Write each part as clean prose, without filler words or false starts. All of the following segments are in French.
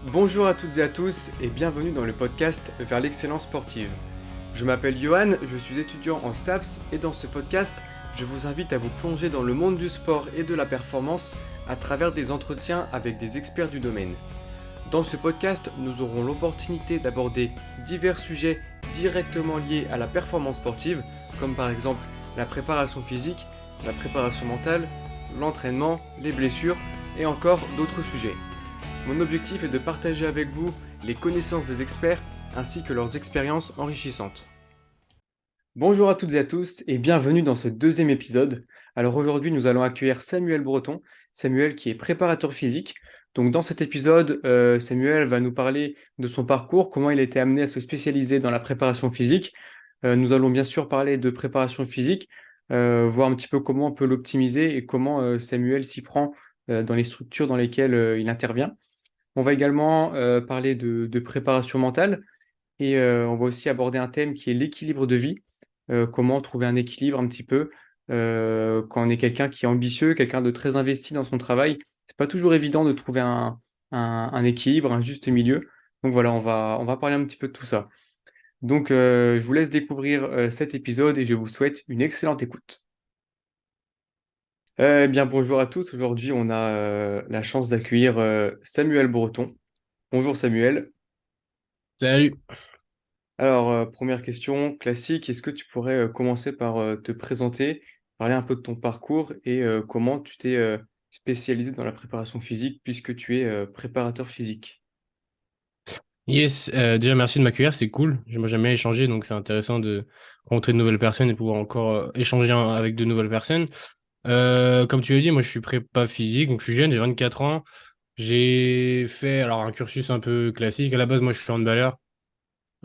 Bonjour à toutes et à tous et bienvenue dans le podcast Vers l'excellence sportive. Je m'appelle Johan, je suis étudiant en STAPS et dans ce podcast, je vous invite à vous plonger dans le monde du sport et de la performance à travers des entretiens avec des experts du domaine. Dans ce podcast, nous aurons l'opportunité d'aborder divers sujets directement liés à la performance sportive, comme par exemple la préparation physique, la préparation mentale, l'entraînement, les blessures et encore d'autres sujets. Mon objectif est de partager avec vous les connaissances des experts ainsi que leurs expériences enrichissantes. Bonjour à toutes et à tous et bienvenue dans ce deuxième épisode. Alors aujourd'hui nous allons accueillir Samuel Breton, Samuel qui est préparateur physique. Donc dans cet épisode, Samuel va nous parler de son parcours, comment il a été amené à se spécialiser dans la préparation physique. Nous allons bien sûr parler de préparation physique, voir un petit peu comment on peut l'optimiser et comment Samuel s'y prend dans les structures dans lesquelles il intervient. On va également parler de préparation mentale et on va aussi aborder un thème qui est l'équilibre de vie. Comment trouver un équilibre un petit peu quand on est quelqu'un qui est ambitieux, quelqu'un de très investi dans son travail. C'est pas toujours évident de trouver un équilibre, un juste milieu. Donc voilà, on va parler un petit peu de tout ça. Donc je vous laisse découvrir cet épisode et je vous souhaite une excellente écoute. Eh bien, bonjour à tous. Aujourd'hui, on a la chance d'accueillir Samuel Breton. Bonjour Samuel. Salut. Alors, première question classique, est-ce que tu pourrais commencer par te présenter, parler un peu de ton parcours et comment tu t'es spécialisé dans la préparation physique puisque tu es préparateur physique? Yes, déjà merci de m'accueillir, c'est cool. Moi jamais échangé, donc c'est intéressant de rencontrer de nouvelles personnes et pouvoir encore échanger avec de nouvelles personnes. Comme tu l'as dit, moi je suis prépa physique, donc je suis jeune, j'ai 24 ans. J'ai fait alors un cursus un peu classique. À la base, moi je suis handballeur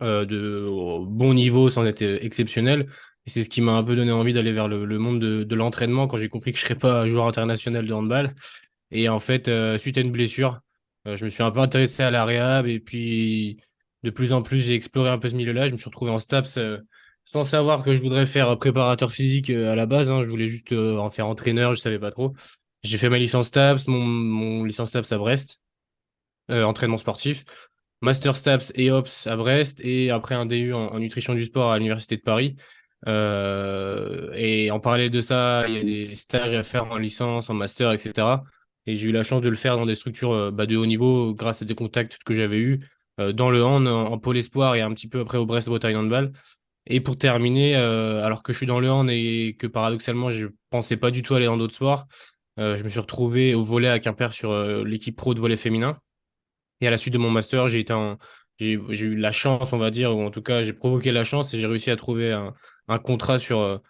de au bon niveau sans être exceptionnel. Et c'est ce qui m'a un peu donné envie d'aller vers le monde de l'entraînement quand j'ai compris que je serais pas joueur international de handball. Et en fait, suite à une blessure, je me suis un peu intéressé à la réhab et puis de plus en plus, j'ai exploré un peu ce milieu-là. Je me suis retrouvé en STAPS sans savoir que je voudrais faire préparateur physique à la base, hein. Je voulais juste en faire entraîneur, je savais pas trop. J'ai fait ma licence STAPS, mon licence STAPS à Brest, entraînement sportif, Master STAPS et Ops à Brest et après un DU en nutrition du sport à l'Université de Paris. Et en parallèle de ça, il y a des stages à faire en licence, en master, etc. Et j'ai eu la chance de le faire dans des structures de haut niveau grâce à des contacts que j'avais eus dans le hand, en pôle espoir et un petit peu après au Brest-Bretagne Handball. Et pour terminer, alors que je suis dans le hand et que paradoxalement, je pensais pas du tout aller dans d'autres sports, je me suis retrouvé au volley à Quimper sur l'équipe pro de volley féminin. Et à la suite de mon master, j'ai eu la chance, on va dire, ou en tout cas, j'ai provoqué la chance et j'ai réussi à trouver un contrat sur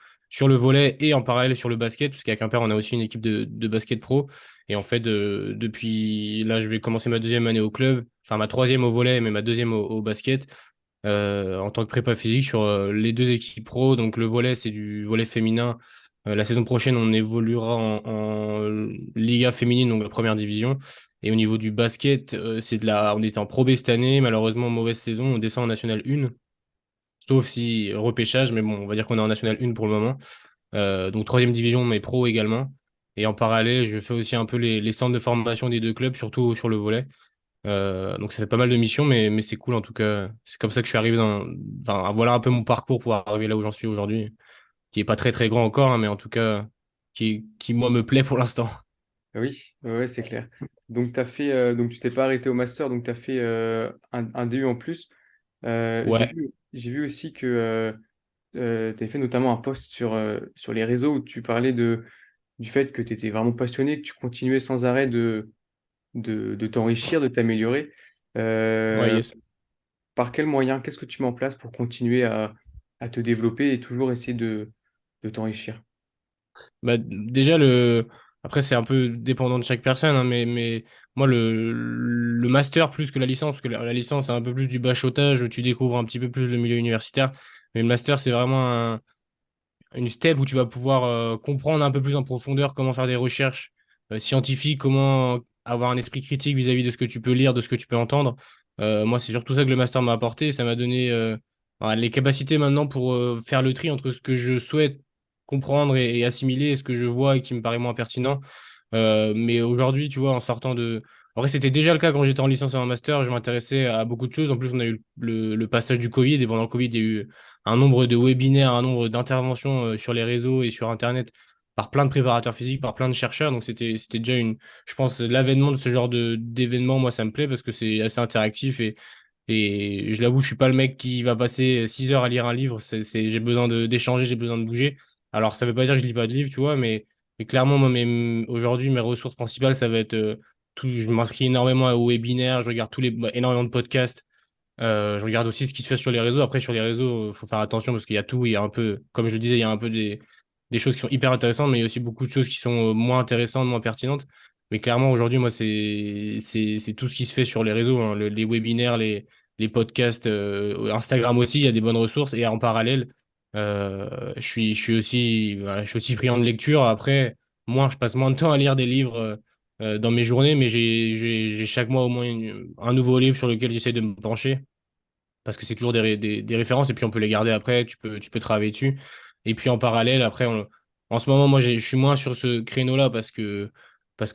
le volley et en parallèle sur le basket, parce qu'à Quimper, on a aussi une équipe de basket pro. Et en fait, depuis là, je vais commencer ma deuxième année au club, enfin ma troisième au volley, mais ma deuxième au basket, en tant que prépa physique sur les deux équipes pro. Donc le volley, c'est du volley féminin. La saison prochaine, on évoluera en Liga féminine, donc la première division. Et au niveau du basket, on était en Pro B cette année. Malheureusement, mauvaise saison. On descend en National 1, sauf si repêchage. Mais bon, on va dire qu'on est en National 1 pour le moment. Donc troisième division, mais pro également. Et en parallèle, je fais aussi un peu les centres de formation des deux clubs, surtout sur le volley. Donc ça fait pas mal de missions, mais c'est cool en tout cas. C'est comme ça que je suis arrivé Enfin, voilà un peu mon parcours pour arriver là où j'en suis aujourd'hui, qui est pas très très grand encore, hein, mais en tout cas, qui moi me plaît pour l'instant. Oui, ouais, ouais, c'est clair. Donc, donc tu t'es pas arrêté au master, donc tu as fait un DU en plus. Ouais, J'ai vu aussi que tu as fait notamment un post sur les réseaux où tu parlais du fait que tu étais vraiment passionné, que tu continuais sans arrêt de t'enrichir, de t'améliorer. ouais, Euh, yes. Par quels moyens, qu'est-ce que tu mets en place pour continuer à te développer et toujours essayer de t'enrichir? Bah, déjà, après, c'est un peu dépendant de chaque personne, hein, mais moi, le master plus que la licence, parce que la licence, c'est un peu plus du bachotage, où tu découvres un petit peu plus le milieu universitaire. Mais le master, c'est vraiment une step où tu vas pouvoir comprendre un peu plus en profondeur comment faire des recherches scientifiques, comment avoir un esprit critique vis-à-vis de ce que tu peux lire, de ce que tu peux entendre. Moi, c'est surtout ça que le master m'a apporté. Ça m'a donné les capacités maintenant pour faire le tri entre ce que je souhaite comprendre et assimiler et ce que je vois et qui me paraît moins pertinent. Mais aujourd'hui, tu vois, en sortant En vrai, c'était déjà le cas quand j'étais en licence et en master. Je m'intéressais à beaucoup de choses. En plus, on a eu le passage du Covid. Et pendant le Covid, il y a eu un nombre de webinaires, un nombre d'interventions sur les réseaux et sur Internet par plein de préparateurs physiques, par plein de chercheurs. Donc, c'était déjà je pense, l'avènement de ce genre d'événement. Moi, ça me plaît parce que c'est assez interactif et je l'avoue, je suis pas le mec qui va passer 6 heures à lire un livre. J'ai besoin d'échanger, j'ai besoin de bouger. Alors, ça veut pas dire que je lis pas de livres, tu vois, mais clairement, moi, aujourd'hui, mes ressources principales, ça va être je m'inscris énormément aux webinaires, je regarde énormément de podcasts. Je regarde aussi ce qui se fait sur les réseaux. Après, sur les réseaux, faut faire attention parce qu'il y a tout. Il y a un peu, comme je le disais, il y a un peu des choses qui sont hyper intéressantes, mais il y a aussi beaucoup de choses qui sont moins intéressantes, moins pertinentes. Mais clairement, aujourd'hui, moi, c'est tout ce qui se fait sur les réseaux, hein, les webinaires, les podcasts, Instagram aussi, il y a des bonnes ressources. Et en parallèle, je suis aussi friand de lecture. Après, moi, je passe moins de temps à lire des livres dans mes journées, mais j'ai chaque mois au moins un nouveau livre sur lequel j'essaie de me pencher parce que c'est toujours des références et puis on peut les garder après, tu peux travailler dessus. Et puis en parallèle, après, en ce moment, moi, je suis moins sur ce créneau-là parce que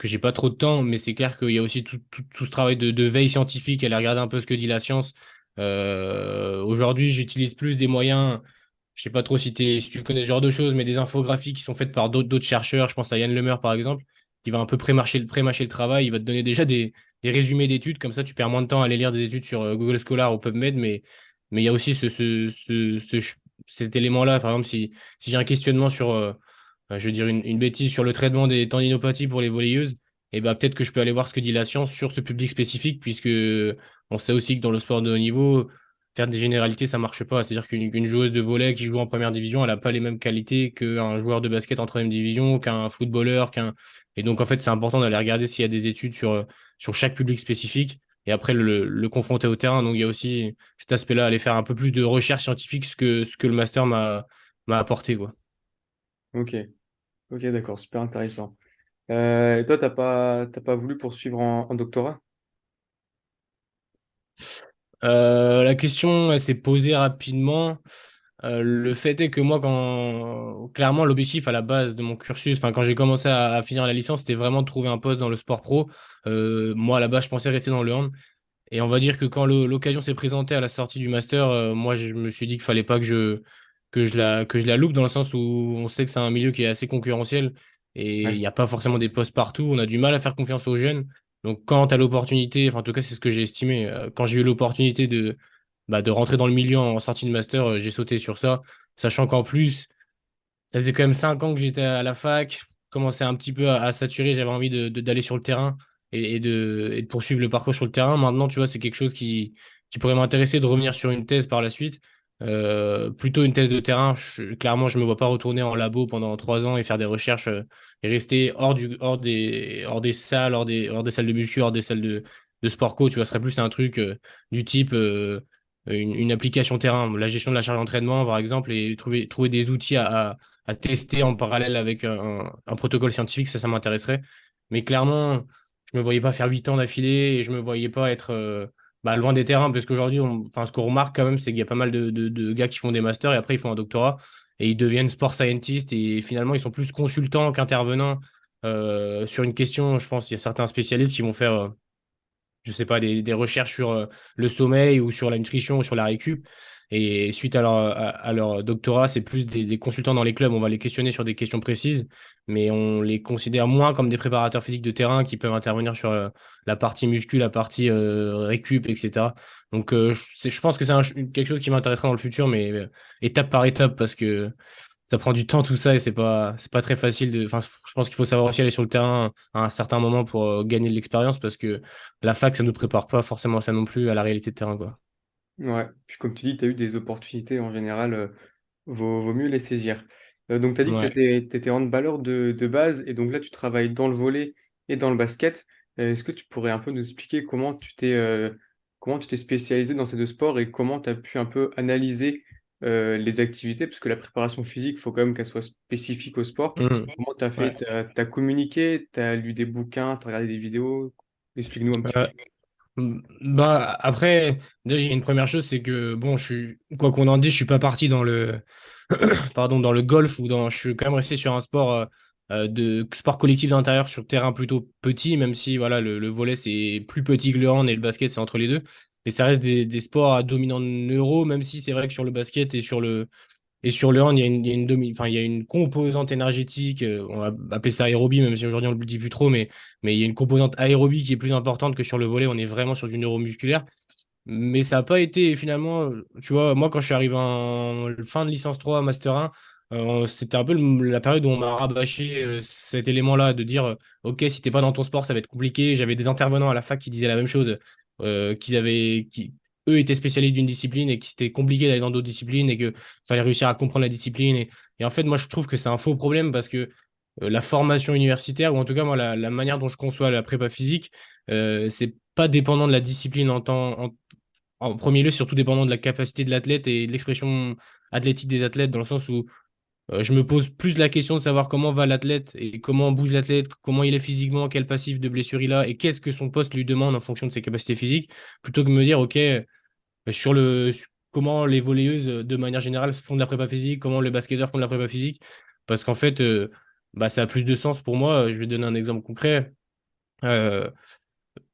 j'ai pas trop de temps, mais c'est clair qu'il y a aussi tout ce travail de veille scientifique, aller regarder un peu ce que dit la science. Aujourd'hui, j'utilise plus des moyens, je sais pas trop si tu connais ce genre de choses, mais des infographies qui sont faites par d'autres chercheurs. Je pense à Yann Lemeur, par exemple, qui va un peu prémâcher le travail. Il va te donner déjà des résumés d'études, comme ça tu perds moins de temps à aller lire des études sur Google Scholar ou PubMed, mais il y a aussi cet élément-là. Par exemple, si j'ai un questionnement sur, je veux dire une bêtise, sur le traitement des tendinopathies pour les volleyeuses, et ben peut-être que je peux aller voir ce que dit la science sur ce public spécifique, puisque on sait aussi que dans le sport de haut niveau, faire des généralités, ça marche pas. C'est-à-dire qu'une joueuse de volley qui joue en première division, elle n'a pas les mêmes qualités qu'un joueur de basket en troisième division, qu'un footballeur, Et donc, en fait, c'est important d'aller regarder s'il y a des études sur chaque public spécifique et après le confronter au terrain. Donc, il y a aussi cet aspect-là, aller faire un peu plus de recherche scientifique, ce que le master m'a apporté, quoi. Ok, ok, d'accord, super intéressant. Et toi, t'as pas voulu poursuivre en doctorat? La question, elle s'est posée rapidement. Le fait est que moi, clairement, l'objectif à la base de mon cursus, enfin, quand j'ai commencé à finir la licence, c'était vraiment de trouver un poste dans le sport pro. Moi, à la base, je pensais rester dans le hand. Et on va dire que quand l'occasion s'est présentée à la sortie du master, moi, je me suis dit qu'il fallait pas que je la loupe dans le sens où on sait que c'est un milieu qui est assez concurrentiel et il Ouais. n'y a pas forcément des postes partout. On a du mal à faire confiance aux jeunes. Donc, quand tu as l'opportunité, enfin, en tout cas, c'est ce que j'ai estimé, quand j'ai eu l'opportunité de rentrer dans le milieu en sortie de master, j'ai sauté sur ça, sachant qu'en plus, ça faisait quand même 5 ans que j'étais à la fac, commençais un petit peu à saturer, j'avais envie d'aller sur le terrain et de poursuivre le parcours sur le terrain. Maintenant, tu vois, c'est quelque chose qui pourrait m'intéresser de revenir sur une thèse par la suite. Plutôt une thèse de terrain. Clairement, je me vois pas retourner en labo pendant 3 ans et faire des recherches et rester hors des salles, hors des salles de muscu, hors des salles de sport co. Tu vois, ce serait plus un truc du type une application terrain, la gestion de la charge d'entraînement, par exemple, et trouver des outils à tester en parallèle avec un protocole scientifique, ça m'intéresserait. Mais clairement, je me voyais pas faire 8 ans d'affilée et je me voyais pas être loin des terrains parce qu'aujourd'hui, enfin, ce qu'on remarque quand même, c'est qu'il y a pas mal de gars qui font des masters et après ils font un doctorat et ils deviennent sport scientists et finalement ils sont plus consultants qu'intervenants sur une question. Je pense qu'il y a certains spécialistes qui vont faire je sais pas, des recherches sur le sommeil ou sur la nutrition ou sur la récup. Et suite à leur doctorat, c'est plus des consultants dans les clubs. On va les questionner sur des questions précises, mais on les considère moins comme des préparateurs physiques de terrain qui peuvent intervenir sur la partie muscu, la partie récup, etc. Donc, je pense que quelque chose qui m'intéresserait dans le futur, mais étape par étape, parce que ça prend du temps tout ça et c'est pas très facile enfin, je pense qu'il faut savoir aussi aller sur le terrain à un certain moment pour gagner de l'expérience parce que la fac, ça nous prépare pas forcément à ça non plus, à la réalité de terrain, quoi. Ouais. Puis comme tu dis, tu as eu des opportunités en général, vaut mieux les saisir. Donc tu as dit que Ouais. tu étais handballeur de base et donc là tu travailles dans le volley et dans le basket. Est-ce que tu pourrais un peu nous expliquer comment tu t'es spécialisé dans ces deux sports et comment tu as pu un peu analyser les activités, parce que la préparation physique, il faut quand même qu'elle soit spécifique au sport. Mhm. Comment tu as fait? Ouais. T'as communiqué, tu as lu des bouquins, tu as regardé des vidéos? Explique-nous un petit peu. Euh, Bah, après, déjà, il y a une première chose, c'est que, bon, quoi qu'on en dise, je suis pas parti dans pardon, dans le golf je suis quand même resté sur un sport de sport collectif d'intérieur sur terrain plutôt petit, même si voilà, le volley c'est plus petit que le hand et le basket c'est entre les deux. Mais ça reste des sports à dominant neuro, même si c'est vrai que sur le basket et sur le hand, il y a enfin, il y a une composante énergétique, on va appeler ça aérobie, même si aujourd'hui on ne le dit plus trop, mais il y a une composante aérobie qui est plus importante que sur le volley, on est vraiment sur du neuromusculaire. Mais ça n'a pas été finalement, tu vois, moi quand je suis arrivé en fin de licence 3, Master 1, c'était un peu la période où on m'a rabâché cet élément-là de dire, ok, si t'es pas dans ton sport, ça va être compliqué. J'avais des intervenants à la fac qui disaient la même chose, eux étaient spécialistes d'une discipline et que c'était compliqué d'aller dans d'autres disciplines et que fallait réussir à comprendre la discipline. Et en fait, moi je trouve que c'est un faux problème parce que la formation universitaire, ou en tout cas moi la manière dont je conçois la prépa physique, c'est pas dépendant de la discipline en premier lieu, surtout dépendant de la capacité de l'athlète et de l'expression athlétique des athlètes, dans le sens où je me pose plus la question de savoir comment va l'athlète et comment bouge l'athlète, comment il est physiquement, quel passif de blessure il a et qu'est-ce que son poste lui demande en fonction de ses capacités physiques, plutôt que de me dire, OK, comment les volleyeuses, de manière générale, font de la prépa physique, comment les basketteurs font de la prépa physique, parce qu'en fait, bah, ça a plus de sens pour moi. Je vais donner un exemple concret. Euh,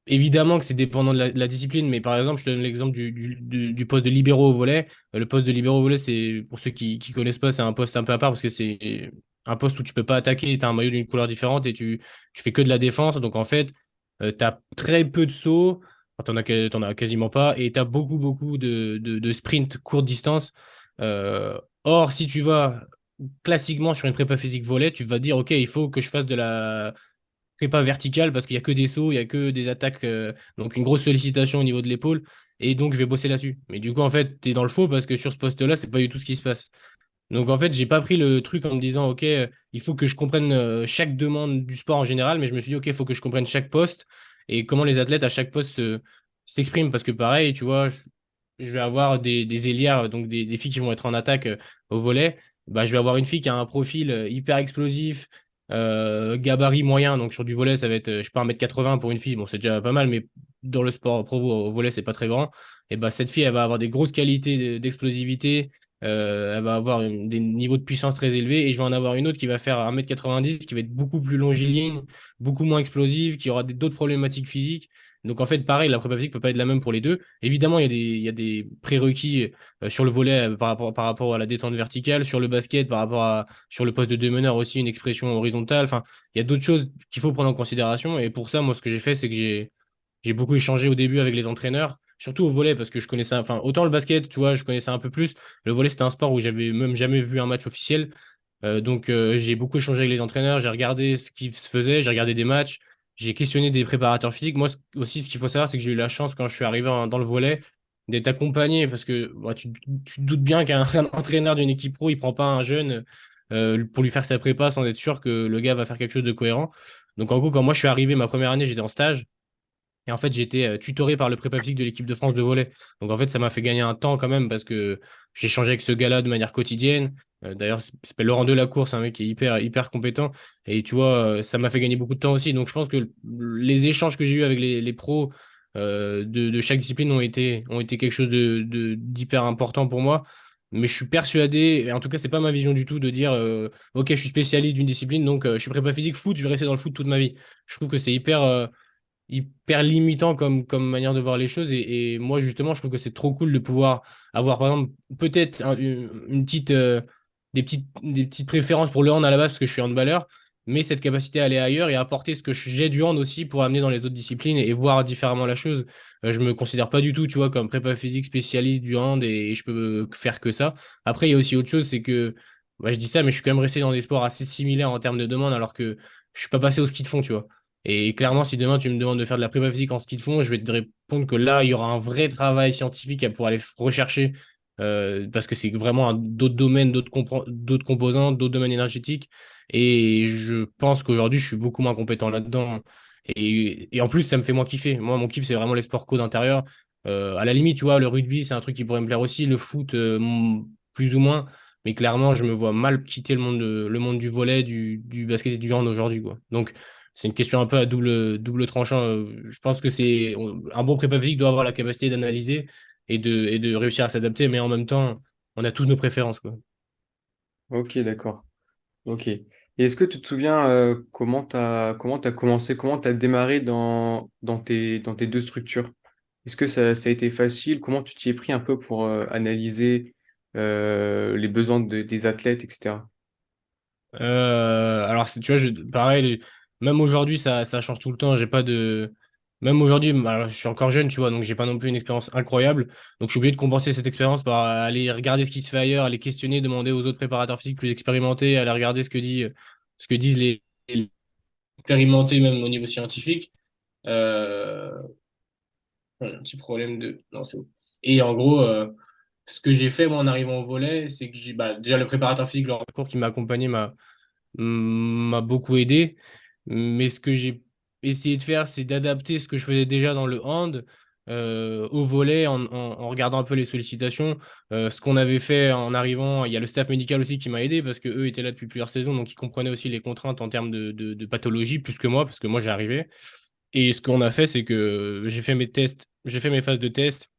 Évidemment que c'est dépendant de la discipline, mais par exemple, je te donne l'exemple du poste de libéro au volet. Le poste de libéro au volet, c'est, pour ceux qui connaissent pas, c'est un poste un peu à part parce que c'est un poste où tu peux pas attaquer, tu as un maillot d'une couleur différente et tu fais que de la défense. Donc en fait, tu as très peu de sauts, enfin, t'en as quasiment pas, et tu as beaucoup de sprints courte distance. Or, si tu vas classiquement sur une prépa physique volet, tu vas dire, OK, il faut que je fasse de la prépa verticale parce qu'il y a que des sauts, il y a que des attaques, donc une grosse sollicitation au niveau de l'épaule. Et donc, je vais bosser là-dessus. Mais du coup, en fait, tu es dans le faux parce que sur ce poste-là, c'est pas du tout ce qui se passe. Donc, en fait, j'ai pas pris le truc en me disant, OK, il faut que je comprenne chaque demande du sport en général, mais je me suis dit, OK, il faut que je comprenne chaque poste et comment les athlètes à chaque poste s'expriment. Parce que pareil, tu vois, je vais avoir des ailières, donc des filles qui vont être en attaque au volet. Bah, je vais avoir une fille qui a un profil hyper explosif, gabarit moyen. Donc, sur du volet, ça va être, je sais pas, 1,80 m pour une fille. Bon, c'est déjà pas mal, mais dans le sport pro au volet, c'est pas très grand. Et bah, cette fille, elle va avoir des grosses qualités d'explosivité, elle va avoir des niveaux de puissance très élevés et je vais en avoir une autre qui va faire 1,90 m, qui va être beaucoup plus longiligne, beaucoup moins explosive, qui aura d'autres problématiques physiques. Donc en fait, pareil, la prépa physique peut pas être la même pour les deux. Évidemment, il y a des prérequis sur le volet par rapport à la détente verticale, sur le basket, sur le poste de deux meneurs aussi, une expression horizontale. Enfin, il y a d'autres choses qu'il faut prendre en considération. Et pour ça, moi, ce que j'ai fait, c'est que j'ai beaucoup échangé au début avec les entraîneurs, surtout au volley, parce que je connaissais, enfin, autant le basket, tu vois, je connaissais un peu plus. Le volley, c'était un sport où j'avais même jamais vu un match officiel. J'ai beaucoup échangé avec les entraîneurs, j'ai regardé ce qui se faisait, j'ai regardé des matchs, j'ai questionné des préparateurs physiques. Moi, aussi, ce qu'il faut savoir, c'est que j'ai eu la chance, quand je suis arrivé dans le volley, d'être accompagné, parce que bah, tu te doutes bien qu'un un entraîneur d'une équipe pro, il prend pas un jeune pour lui faire sa prépa sans être sûr que le gars va faire quelque chose de cohérent. Donc, en gros, quand moi je suis arrivé, ma première année, j'étais en stage. Et en fait, j'ai été tutoré par le prépa physique de l'équipe de France de volley. Donc en fait, ça m'a fait gagner un temps quand même parce que j'ai échangé avec ce gars-là de manière quotidienne. D'ailleurs, il s'appelle Laurent Delacour, c'est un mec qui est hyper compétent. Et tu vois, ça m'a fait gagner beaucoup de temps aussi. Donc je pense que les échanges que j'ai eus avec les pros de chaque discipline ont été quelque chose d'hyper important pour moi. Mais je suis persuadé, et en tout cas, c'est pas ma vision du tout de dire ok, je suis spécialiste d'une discipline, donc je suis prépa physique foot, je vais rester dans le foot toute ma vie. Je trouve que c'est hyper limitant comme manière de voir les choses. Et moi, justement, je trouve que c'est trop cool de pouvoir avoir, par exemple, peut-être une petite, des petites préférences pour le hand à la base, parce que je suis handballeur, mais cette capacité à aller ailleurs et à apporter ce que j'ai du hand aussi pour amener dans les autres disciplines et voir différemment la chose. Je me considère pas du tout, tu vois, comme prépa physique spécialiste du hand et je peux faire que ça. Après, il y a aussi autre chose, c'est que, bah, je dis ça, mais je suis quand même resté dans des sports assez similaires en termes de demande, alors que je suis pas passé au ski de fond, tu vois. Et clairement, si demain tu me demandes de faire de la prépa physique en ski de fond, je vais te répondre que là, il y aura un vrai travail scientifique à pouvoir aller rechercher parce que c'est vraiment d'autres domaines, d'autres composantes, d'autres domaines énergétiques. Et je pense qu'aujourd'hui, je suis beaucoup moins compétent là-dedans. Et en plus, ça me fait moins kiffer. Moi, mon kiff, c'est vraiment les sports co d'intérieur. À la limite, tu vois, le rugby, c'est un truc qui pourrait me plaire aussi. Le foot, plus ou moins. Mais clairement, je me vois mal quitter le monde du volley, du basket et du hand aujourd'hui, quoi. Donc, c'est une question un peu à double tranchant. Je pense que un bon prépa physique doit avoir la capacité d'analyser et de réussir à s'adapter, mais en même temps, on a tous nos préférences, quoi. Ok, d'accord. Ok. Et est-ce que tu te souviens comment t'as commencé, comment t'as démarré dans tes deux structures? Est-ce que ça a été facile? Comment tu t'y es pris un peu pour analyser les besoins des athlètes, etc. Alors, tu vois, pareil, même aujourd'hui, ça change tout le temps. J'ai pas de. Même aujourd'hui, alors, je suis encore jeune, tu vois, donc j'ai pas non plus une expérience incroyable. Donc, je suis obligé de compenser cette expérience par aller regarder ce qui se fait ailleurs, aller questionner, demander aux autres préparateurs physiques plus expérimentés, aller regarder ce que disent les expérimentés, même au niveau scientifique. Euh, un petit problème de. Non, c'est bon. Et en gros, ce que j'ai fait, moi, en arrivant au volet, c'est que déjà le préparateur physique, le cours qui m'a accompagné m'a beaucoup aidé. Mais ce que j'ai essayé de faire, c'est d'adapter ce que je faisais déjà dans le hand au volet en regardant un peu les sollicitations. Ce qu'on avait fait en arrivant, il y a le staff médical aussi qui m'a aidé parce que eux étaient là depuis plusieurs saisons, donc ils comprenaient aussi les contraintes en termes de pathologie plus que moi, parce que moi j'ai arrivé. Et ce qu'on a fait, c'est que j'ai fait mes tests, j'ai fait mes phases de test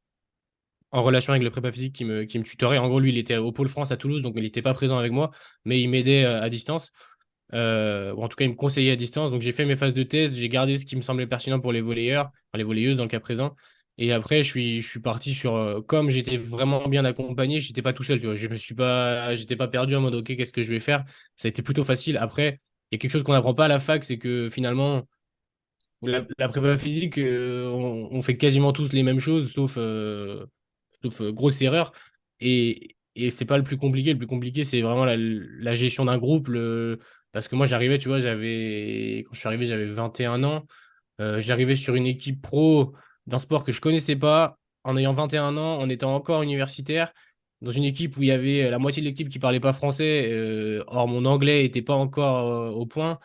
en relation avec le prépa physique qui me tutorait. En gros, lui, il était au Pôle France à Toulouse, donc il n'était pas présent avec moi, mais il m'aidait à distance. Ou en tout cas, il me conseillait à distance. Donc, j'ai fait mes phases de test, j'ai gardé ce qui me semblait pertinent pour les volleyeurs, enfin, les volleyeuses dans le cas présent. Et après, je suis parti sur. Comme j'étais vraiment bien accompagné, j'étais pas tout seul, tu vois. J'étais pas perdu en mode, OK, qu'est-ce que je vais faire? Ça a été plutôt facile. Après, il y a quelque chose qu'on n'apprend pas à la fac, c'est que finalement, la prépa physique, on fait quasiment tous les mêmes choses, sauf grosse erreur. Et c'est pas le plus compliqué. Le plus compliqué, c'est vraiment la gestion d'un groupe. Parce que moi, j'arrivais, tu vois, quand je suis arrivé, j'avais 21 ans. J'arrivais sur une équipe pro d'un sport que je connaissais pas, en ayant 21 ans, en étant encore universitaire, dans une équipe où il y avait la moitié de l'équipe qui parlait pas français. Or mon anglais était pas encore au point.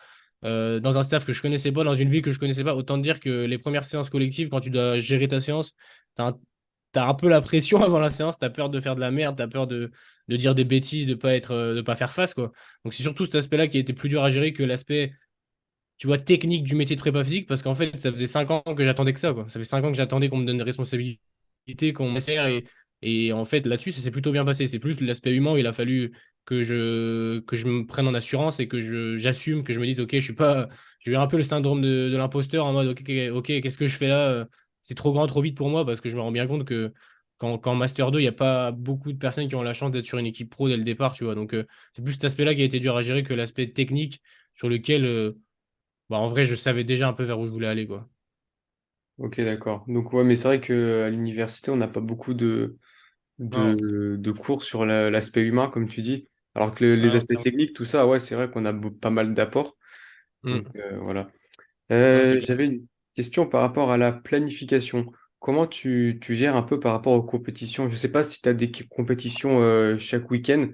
Dans un staff que je connaissais pas, dans une ville que je connaissais pas. Autant dire que les premières séances collectives, quand tu dois gérer ta séance, t'as un peu la pression avant la séance, t'as peur de faire de la merde, t'as peur de dire des bêtises, de pas faire face, quoi. Donc c'est surtout cet aspect-là qui a été plus dur à gérer que l'aspect, tu vois, technique du métier de prépa physique, parce qu'en fait, ça faisait 5 ans que j'attendais que ça, quoi. Ça fait 5 ans que j'attendais qu'on me donne des responsabilités, qu'on m'insère, et en fait, là-dessus, ça s'est plutôt bien passé. C'est plus l'aspect humain, il a fallu que je me prenne en assurance et que j'assume, que je me dise, OK, je suis pas, j'ai eu un peu le syndrome de l'imposteur en mode, OK, qu'est-ce que je fais là? C'est trop grand, trop vite pour moi, parce que je me rends bien compte que quand Master 2, il n'y a pas beaucoup de personnes qui ont la chance d'être sur une équipe pro dès le départ, tu vois. Donc, c'est plus cet aspect-là qui a été dur à gérer que l'aspect technique sur lequel, bah, en vrai, je savais déjà un peu vers où je voulais aller, quoi. Ok, d'accord. Donc ouais, mais c'est vrai qu'à l'université, on n'a pas beaucoup Non, de cours sur l'aspect humain, comme tu dis. Alors que les non, aspects techniques, tout ça, ouais, c'est vrai qu'on a pas mal d'apports. Donc hmm, voilà. non, c'est clair. J'avais une question par rapport à la planification. Comment tu gères un peu par rapport aux compétitions? Je ne sais pas si tu as des compétitions chaque week-end,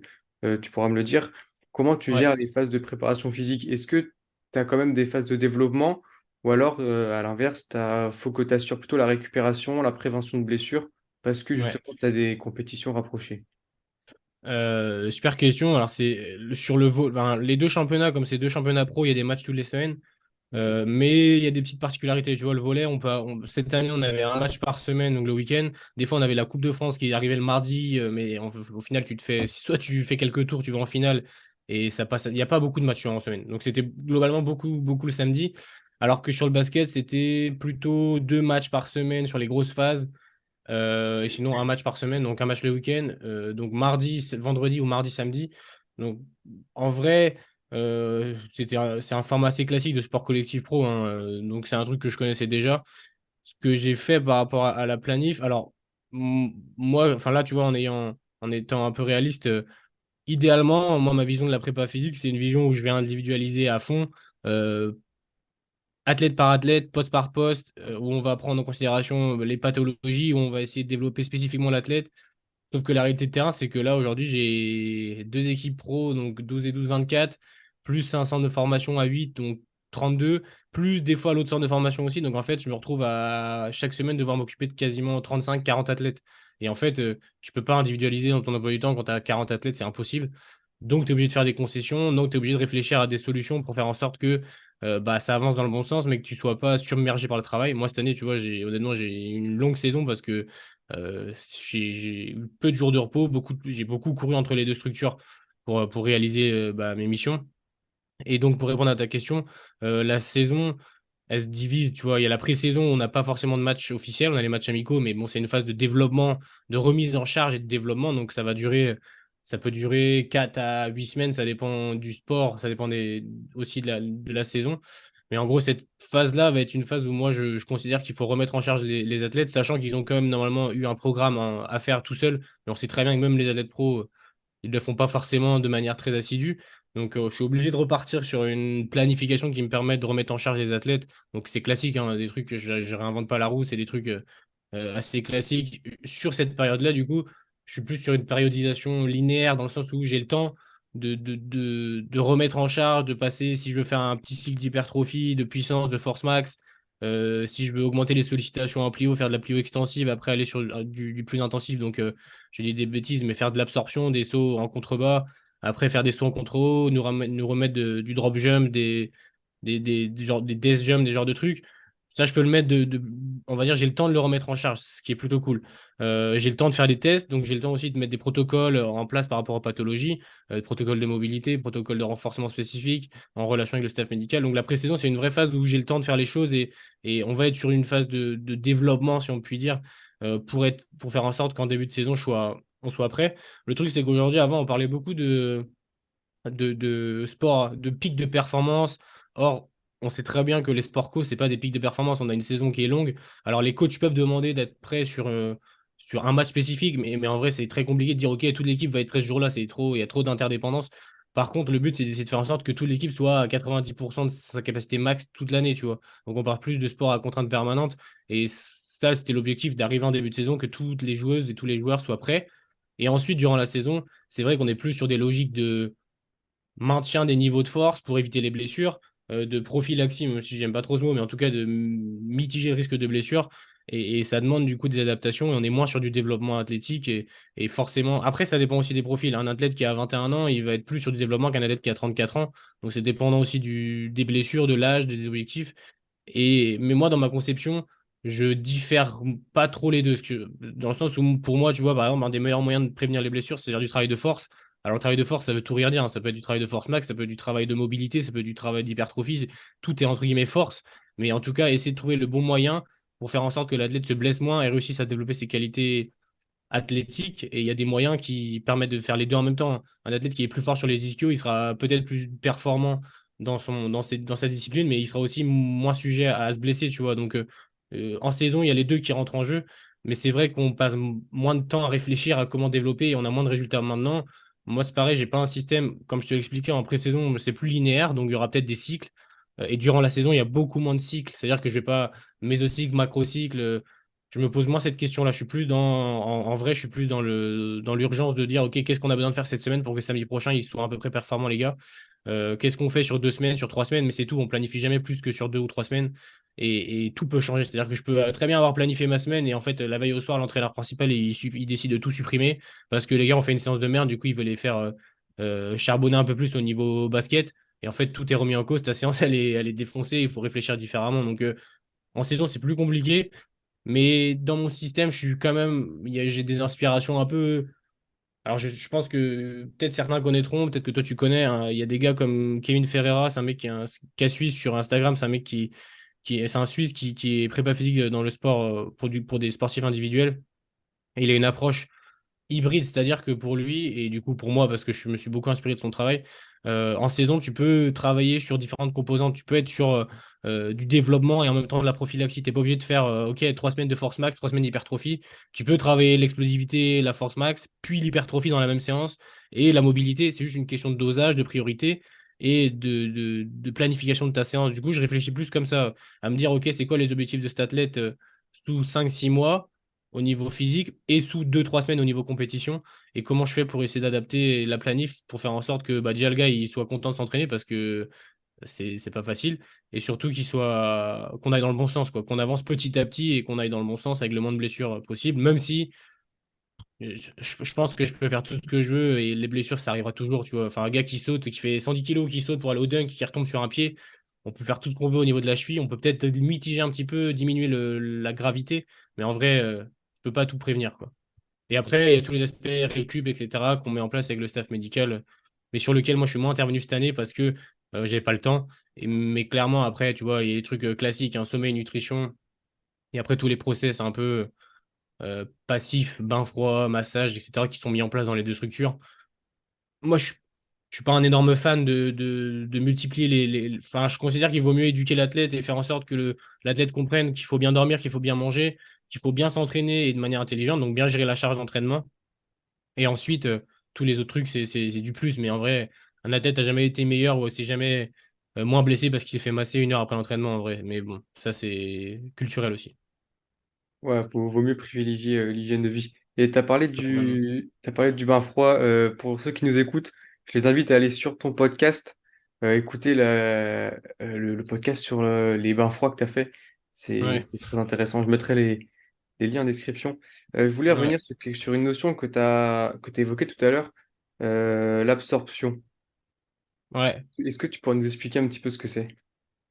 tu pourras me le dire. Comment tu Ouais. gères les phases de préparation physique? Est-ce que tu as quand même des phases de développement ou alors, à l'inverse, il faut que tu assures plutôt la récupération, la prévention de blessures parce que Ouais. justement, tu as des compétitions rapprochées? Super question. Alors, sur enfin, les deux championnats, comme c'est deux championnats pro, il y a des matchs toutes les semaines. Ok. Mais il y a des petites particularités. Tu vois, le volley, cette année, on avait un match par semaine, donc le week-end. Des fois, on avait la Coupe de France qui arrivait le mardi, mais au final, soit tu fais quelques tours, tu vas en finale, et ça passe. Il n'y a pas beaucoup de matchs en semaine. Donc, c'était globalement beaucoup, beaucoup le samedi. Alors que sur le basket, c'était plutôt deux matchs par semaine sur les grosses phases. Et sinon, un match par semaine, donc un match le week-end. Donc mardi, vendredi ou mardi, samedi. Donc en vrai, c'est un format assez classique de sport collectif pro, hein. Donc c'est un truc que je connaissais déjà. Ce que j'ai fait par rapport à la planif, alors moi, enfin là, tu vois, en étant un peu réaliste, idéalement, moi, ma vision de la prépa physique, c'est une vision où je vais individualiser à fond. Euh, Athlète par athlète, poste par poste, où on va prendre en considération les pathologies, où on va essayer de développer spécifiquement l'athlète. Sauf que la réalité de terrain, c'est que là, aujourd'hui, j'ai deux équipes pro, donc 12 et 12, 24, plus un centre de formation à 8, donc 32, plus des fois l'autre centre de formation aussi. Donc en fait, je me retrouve à chaque semaine devoir m'occuper de quasiment 35, 40 athlètes. Et en fait, tu peux pas individualiser dans ton emploi du temps quand tu as 40 athlètes, c'est impossible. Donc tu es obligé de faire des concessions, donc tu es obligé de réfléchir à des solutions pour faire en sorte que bah, ça avance dans le bon sens, mais que tu sois pas submergé par le travail. Moi, cette année, tu vois, honnêtement, j'ai une longue saison parce que j'ai eu peu de jours de repos, j'ai beaucoup couru entre les deux structures pour réaliser bah, mes missions. Et donc, pour répondre à ta question, la saison, elle se divise, tu vois. Il y a la pré-saison, on n'a pas forcément de match officiel, on a les matchs amicaux, mais bon, c'est une phase de développement, de remise en charge et de développement. Donc, ça peut durer 4 à 8 semaines, ça dépend du sport, ça dépend aussi de la saison. Mais en gros, cette phase-là va être une phase où moi, je considère qu'il faut remettre en charge les athlètes, sachant qu'ils ont quand même normalement eu un programme à faire tout seul. Mais on sait très bien que même les athlètes pro, ils ne le font pas forcément de manière très assidue. Donc, je suis obligé de repartir sur une planification qui me permet de remettre en charge les athlètes. Donc, c'est classique, hein, des trucs que je ne réinvente pas la roue, c'est des trucs assez classiques. Sur cette période-là, du coup, je suis plus sur une périodisation linéaire dans le sens où j'ai le temps de remettre en charge, de passer, si je veux faire un petit cycle d'hypertrophie, de puissance, de force max, si je veux augmenter les sollicitations en plio, faire de la plio extensive, après aller sur du plus intensif. Donc, je dis des bêtises, mais faire de l'absorption, des sauts en contrebas, après faire des sauts en contre haut, nous remettre du drop jump, des death jump, des genres de trucs. Ça, je peux le mettre on va dire, j'ai le temps de le remettre en charge, ce qui est plutôt cool. J'ai le temps de faire des tests, donc j'ai le temps aussi de mettre des protocoles en place par rapport aux pathologies, protocoles de mobilité, protocoles de renforcement spécifique, en relation avec le staff médical. Donc la pré-saison, c'est une vraie phase où j'ai le temps de faire les choses et on va être sur une phase de développement, si on peut dire, pour faire en sorte qu'en début de saison, on soit prêt. Le truc, c'est qu'aujourd'hui, avant, on parlait beaucoup de sport, de pics de performance. Or, on sait très bien que les sports co, c'est pas des pics de performance. On a une saison qui est longue. Alors, les coachs peuvent demander d'être prêts sur un match spécifique, mais en vrai, c'est très compliqué de dire, OK, toute l'équipe va être prête ce jour-là. Il y a trop d'interdépendance. Par contre, le but, c'est d'essayer de faire en sorte que toute l'équipe soit à 90% de sa capacité max toute l'année, tu vois. Donc, on parle plus de sport à contrainte permanente. Et ça, c'était l'objectif d'arriver en début de saison, que toutes les joueuses et tous les joueurs soient prêts. Et ensuite, durant la saison, c'est vrai qu'on est plus sur des logiques de maintien des niveaux de force pour éviter les blessures, de prophylaxie, même si j'aime pas trop ce mot, mais en tout cas de mitiger le risque de blessure. Et ça demande du coup des adaptations et on est moins sur du développement athlétique et forcément, après ça dépend aussi des profils. Un athlète qui a 21 ans, il va être plus sur du développement qu'un athlète qui a 34 ans. Donc c'est dépendant aussi des blessures, de l'âge, des objectifs. Mais moi, dans ma conception, je diffère pas trop les deux. Dans le sens où, pour moi, tu vois, par exemple, un des meilleurs moyens de prévenir les blessures, c'est faire du travail de force. Alors, le travail de force, ça veut tout rien dire, hein. Ça peut être du travail de force max, ça peut être du travail de mobilité, ça peut être du travail d'hypertrophie. Tout est entre guillemets force. Mais en tout cas, essayer de trouver le bon moyen pour faire en sorte que l'athlète se blesse moins et réussisse à développer ses qualités athlétiques. Et il y a des moyens qui permettent de faire les deux en même temps. Un athlète qui est plus fort sur les ischios, il sera peut-être plus performant dans sa discipline, mais il sera aussi moins sujet à se blesser, tu vois. Donc, en saison, il y a les deux qui rentrent en jeu. Mais c'est vrai qu'on passe moins de temps à réfléchir à comment développer et on a moins de résultats maintenant. Moi, c'est pareil, j'ai pas un système, comme je te l'expliquais en pré-saison, c'est plus linéaire, donc il y aura peut-être des cycles. Et durant la saison, il y a beaucoup moins de cycles. C'est-à-dire que je vais pas mésocycle, macrocycle. Je me pose moins cette question-là. Je suis plus en vrai, je suis plus dans l'urgence de dire, OK, qu'est-ce qu'on a besoin de faire cette semaine pour que samedi prochain, ils soient à peu près performants, les gars. Qu'est-ce qu'on fait sur 2 semaines, sur 3 semaines, mais c'est tout. On planifie jamais plus que sur 2 ou 3 semaines. Et tout peut changer. C'est-à-dire que je peux très bien avoir planifié ma semaine et en fait, la veille au soir, l'entraîneur principal, il décide de tout supprimer parce que les gars ont fait une séance de merde. Du coup, il veut les faire charbonner un peu plus au niveau basket. Et en fait, tout est remis en cause. Ta séance, elle est défoncée. Il faut réfléchir différemment. Donc, en saison, c'est plus compliqué. Mais dans mon système, je suis quand même, j'ai des inspirations un peu. Alors, je pense que peut-être certains connaîtront, peut-être que toi tu connais, hein. Il y a des gars comme Kevin Ferreira, c'est un mec qui est suisse sur Instagram, c'est un mec c'est un Suisse qui est prépa physique dans le sport pour des sportifs individuels. Et il a une approche hybride, c'est-à-dire que pour lui, et du coup pour moi, parce que je me suis beaucoup inspiré de son travail, en saison, tu peux travailler sur différentes composantes. Tu peux être sur du développement et en même temps de la prophylaxie. Tu n'es pas obligé de faire OK, 3 semaines de force max, 3 semaines d'hypertrophie. Tu peux travailler l'explosivité, la force max, puis l'hypertrophie dans la même séance. Et la mobilité, c'est juste une question de dosage, de priorité et de planification de ta séance. Du coup, je réfléchis plus comme ça, à me dire, OK, c'est quoi les objectifs de cet athlète sous 5 6 mois au niveau physique et sous 2 3 semaines au niveau compétition et comment je fais pour essayer d'adapter la planif pour faire en sorte que bah, déjà le gars il soit content de s'entraîner parce que c'est pas facile et surtout qu'on aille dans le bon sens quoi, qu'on avance petit à petit et qu'on aille dans le bon sens avec le moins de blessures possible, même si je pense que je peux faire tout ce que je veux et les blessures ça arrivera toujours, tu vois. Enfin un gars qui saute qui fait 110 kilos qui saute pour aller au dunk qui retombe sur un pied, on peut faire tout ce qu'on veut au niveau de la cheville, on peut peut-être mitiger un petit peu, diminuer la gravité, mais en vrai je peux pas tout prévenir quoi. Et après, il y a tous les aspects récup, etc., qu'on met en place avec le staff médical, mais sur lequel moi je suis moins intervenu cette année parce que j'avais pas le temps. Mais clairement, après, tu vois, il y a des trucs classiques, hein, sommeil, nutrition, et après tous les process un peu passifs, bain froid, massage, etc., qui sont mis en place dans les deux structures. Moi, je suis pas un énorme fan de multiplier Enfin, je considère qu'il vaut mieux éduquer l'athlète et faire en sorte que l'athlète comprenne qu'il faut bien dormir, qu'il faut bien manger, qu'il faut bien s'entraîner et de manière intelligente, donc bien gérer la charge d'entraînement. Et ensuite, tous les autres trucs, c'est du plus. Mais en vrai, un athlète n'a jamais été meilleur ou s'est jamais moins blessé parce qu'il s'est fait masser 1 heure après l'entraînement, en vrai. Mais bon, ça, c'est culturel aussi. Ouais, vaut mieux privilégier l'hygiène de vie. Et Totalement. t'as parlé du bain froid. Pour ceux qui nous écoutent, je les invite à aller sur ton podcast, écouter le podcast sur les bains froids que tu as fait. Ouais, C'est très intéressant. Je mettrai les liens en description. Je voulais ouais, revenir sur une notion que tu évoquée tout à l'heure, l'absorption. ouais. Est-ce que tu pourrais nous expliquer un petit peu ce que c'est?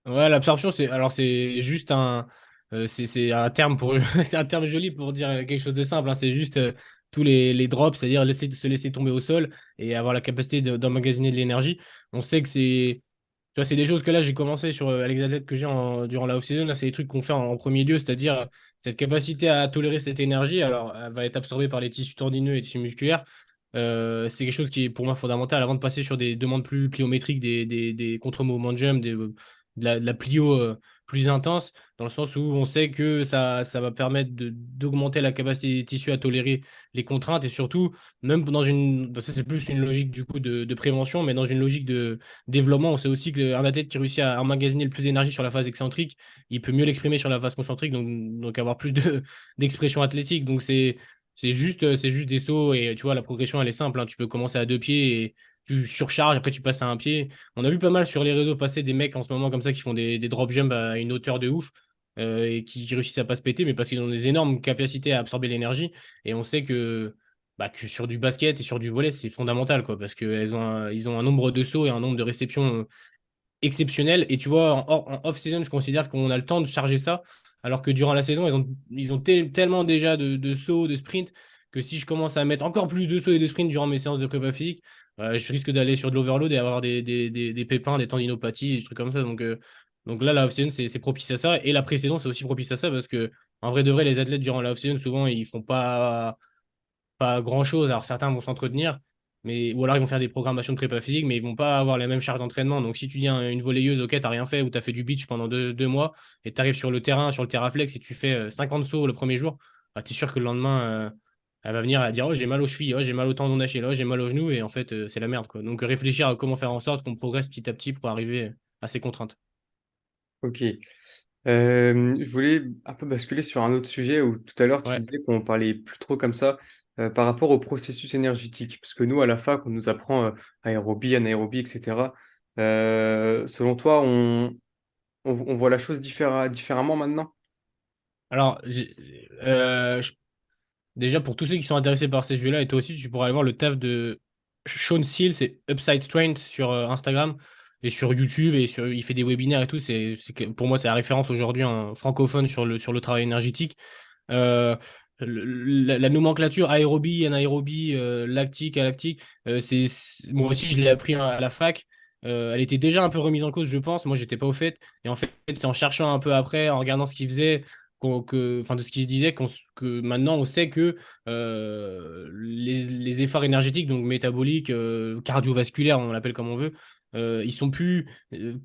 Ouais, l'absorption, c'est juste c'est un terme pour c'est un terme joli pour dire quelque chose de simple, hein. C'est juste tous les drops, c'est-à-dire se laisser tomber au sol et avoir la capacité d'emmagasiner de l'énergie. On sait que tu vois, c'est des choses que là j'ai commencé sur avec les athlètes que durant la off-season. Là, c'est des trucs qu'on fait en premier lieu, c'est-à-dire cette capacité à tolérer cette énergie. Alors, elle va être absorbée par les tissus tendineux et tissus musculaires. C'est quelque chose qui est pour moi fondamental avant de passer sur des demandes plus pliométriques, des contre-mouvements de jump, de la plio plus intense, dans le sens où on sait que ça va permettre d'augmenter la capacité des tissus à tolérer les contraintes et surtout, même dans ça c'est plus une logique du coup de prévention, mais dans une logique de développement, on sait aussi qu'un athlète qui réussit à emmagasiner le plus d'énergie sur la phase excentrique, il peut mieux l'exprimer sur la phase concentrique, donc avoir plus d'expression athlétique. Donc c'est juste des sauts et tu vois, la progression elle est simple, hein. Tu peux commencer à 2 pieds et tu surcharges, après tu passes à 1 pied. On a vu pas mal sur les réseaux passer des mecs en ce moment comme ça qui font des drop jumps à une hauteur de ouf et qui réussissent à pas se péter, mais parce qu'ils ont des énormes capacités à absorber l'énergie. Et on sait que sur du basket et sur du volley, c'est fondamental, quoi, parce ils ont un nombre de sauts et un nombre de réceptions exceptionnel. Et tu vois, en off-season, je considère qu'on a le temps de charger ça, alors que durant la saison, ils ont tellement déjà de sauts, de sprints, que si je commence à mettre encore plus de sauts et de sprints durant mes séances de prépa physique, je risque d'aller sur de l'overload et avoir des pépins, des tendinopathies, des trucs comme ça. Donc là, la off-season, c'est propice à ça. Et la pré-saison, c'est aussi propice à ça parce que, en vrai de vrai, les athlètes durant la off-season, souvent, ils font pas grand-chose. Alors certains vont s'entretenir, ou alors ils vont faire des programmations de prépa physique, mais ils vont pas avoir la même charge d'entraînement. Donc si tu dis une volleyeuse, ok, t'as rien fait, ou t'as fait du beach pendant 2 mois, et tu arrives sur le terrain, sur le Terraflex, et tu fais 50 sauts le premier jour, bah, tu es sûr que le lendemain, elle va venir à dire, oh, j'ai mal aux chevilles, oh, j'ai mal au tendon d'Achille, oh, j'ai mal aux genoux, et en fait, c'est la merde, quoi. Donc réfléchir à comment faire en sorte qu'on progresse petit à petit pour arriver à ces contraintes. Ok. Je voulais un peu basculer sur un autre sujet où tout à l'heure tu Ouais. disais qu'on parlait plus trop comme ça par rapport au processus énergétique. Parce que nous, à la fac, on nous apprend aérobie, anaérobie, etc. Selon toi, on voit la chose différemment maintenant? Alors, déjà, pour tous ceux qui sont intéressés par ces jeux-là, et toi aussi, tu pourras aller voir le taf de Sean Seal, c'est Upside Strength sur Instagram et sur YouTube, il fait des webinaires et tout. Pour moi, c'est la référence aujourd'hui en francophone sur le travail énergétique. Euh, la nomenclature aérobie, anaérobie, lactique, alactique, moi aussi je l'ai appris à la fac. Elle était déjà un peu remise en cause, je pense. Moi, j'étais pas au fait. Et en fait, c'est en cherchant un peu après, en regardant ce qu'il faisait, enfin, de ce qu'il se disait, que maintenant on sait que les efforts énergétiques, donc métaboliques, cardiovasculaires, on l'appelle comme on veut, ils sont plus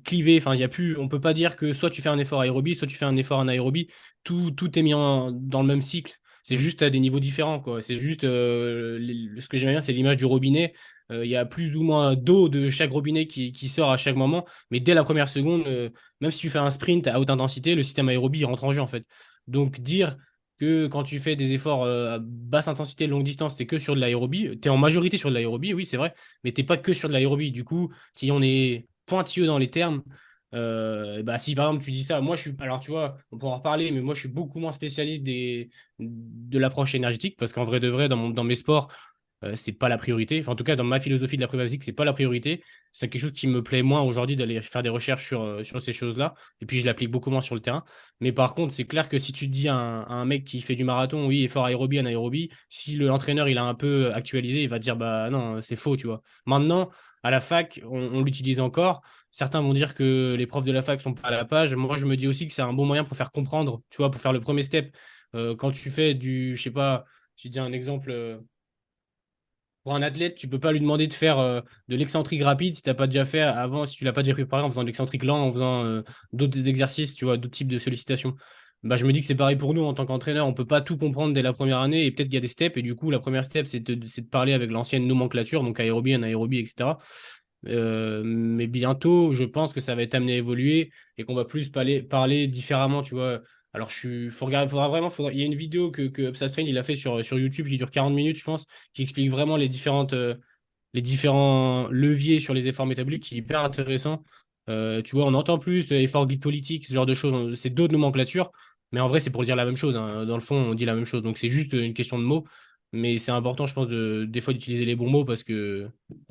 clivés. Enfin, il y a plus, on peut pas dire que soit tu fais un effort aérobie, soit tu fais un effort anaérobie. Tout est mis dans le même cycle. C'est Mm. juste à des niveaux différents, quoi. C'est juste ce que j'aime bien, c'est l'image du robinet. Il y a plus ou moins d'eau de chaque robinet qui sort à chaque moment, mais dès la première seconde, même si tu fais un sprint à haute intensité, le système aérobie il rentre en jeu en fait. Donc dire que quand tu fais des efforts à basse intensité, longue distance, t'es que sur de l'aérobie, t'es en majorité sur de l'aérobie, oui c'est vrai, mais t'es pas que sur de l'aérobie. Du coup, si on est pointilleux dans les termes, bah, si par exemple tu dis ça, moi je suis, alors tu vois, on pourra en reparler, mais moi je suis beaucoup moins spécialiste de l'approche énergétique parce qu'en vrai de vrai, dans mes sports, c'est pas la priorité. Enfin, en tout cas, dans ma philosophie de la prépa physique, c'est pas la priorité. C'est quelque chose qui me plaît moins aujourd'hui d'aller faire des recherches sur ces choses-là. Et puis, je l'applique beaucoup moins sur le terrain. Mais par contre, c'est clair que si tu dis à un mec qui fait du marathon, oui, effort aérobie, anaérobie, si l'entraîneur il a un peu actualisé, il va dire, bah non, c'est faux, tu vois. Maintenant, à la fac, on l'utilise encore. certains vont dire que les profs de la fac sont pas à la page. Moi, je me dis aussi que c'est un bon moyen pour faire comprendre, tu vois, pour faire le premier step. Quand tu fais je sais pas, je dis un exemple. Pour un athlète, tu peux pas lui demander de faire de l'excentrique rapide si t'as pas déjà fait avant, si tu l'as pas déjà préparé en faisant de l'excentrique lent, en faisant d'autres exercices, tu vois, d'autres types de sollicitations. Bah, je me dis que c'est pareil pour nous en tant qu'entraîneur, on peut pas tout comprendre dès la première année et peut-être qu'il y a des steps et du coup la première step c'est de parler avec l'ancienne nomenclature, donc aérobie, anaérobie, etc. Mais bientôt, je pense que ça va être amené à évoluer et qu'on va plus parler différemment, tu vois. Alors, faut regarder, il y a une vidéo que Upsa Strain, il a fait sur YouTube qui dure 40 minutes, je pense, qui explique vraiment les différents leviers sur les efforts métaboliques, qui est hyper intéressant. Tu vois, on entend plus efforts glycolytiques, ce genre de choses, c'est d'autres nomenclatures, mais en vrai, c'est pour dire la même chose, hein. Dans le fond, on dit la même chose. Donc, c'est juste une question de mots, mais c'est important, je pense, des fois d'utiliser les bons mots parce que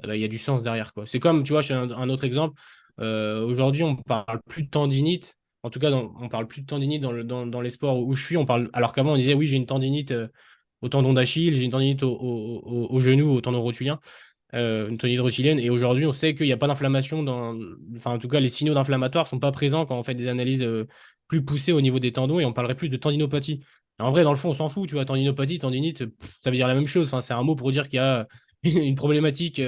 il y a du sens derrière, quoi. C'est comme, tu vois, je fais un autre exemple. Aujourd'hui, on parle plus de tendinite. En tout cas, on parle plus de tendinite dans les sports où je suis. Alors qu'avant, on disait, oui, j'ai une tendinite au tendon d'Achille, j'ai une tendinite au genou, au tendon rotulien, une tendinite rotilienne. Et aujourd'hui, on sait qu'il n'y a pas d'inflammation enfin, en tout cas, les signaux d'inflammatoire sont pas présents quand on fait des analyses plus poussées au niveau des tendons et on parlerait plus de tendinopathie. Et en vrai, dans le fond, on s'en fout, tu vois, tendinopathie, tendinite, ça veut dire la même chose. Enfin, c'est un mot pour dire qu'il y a une problématique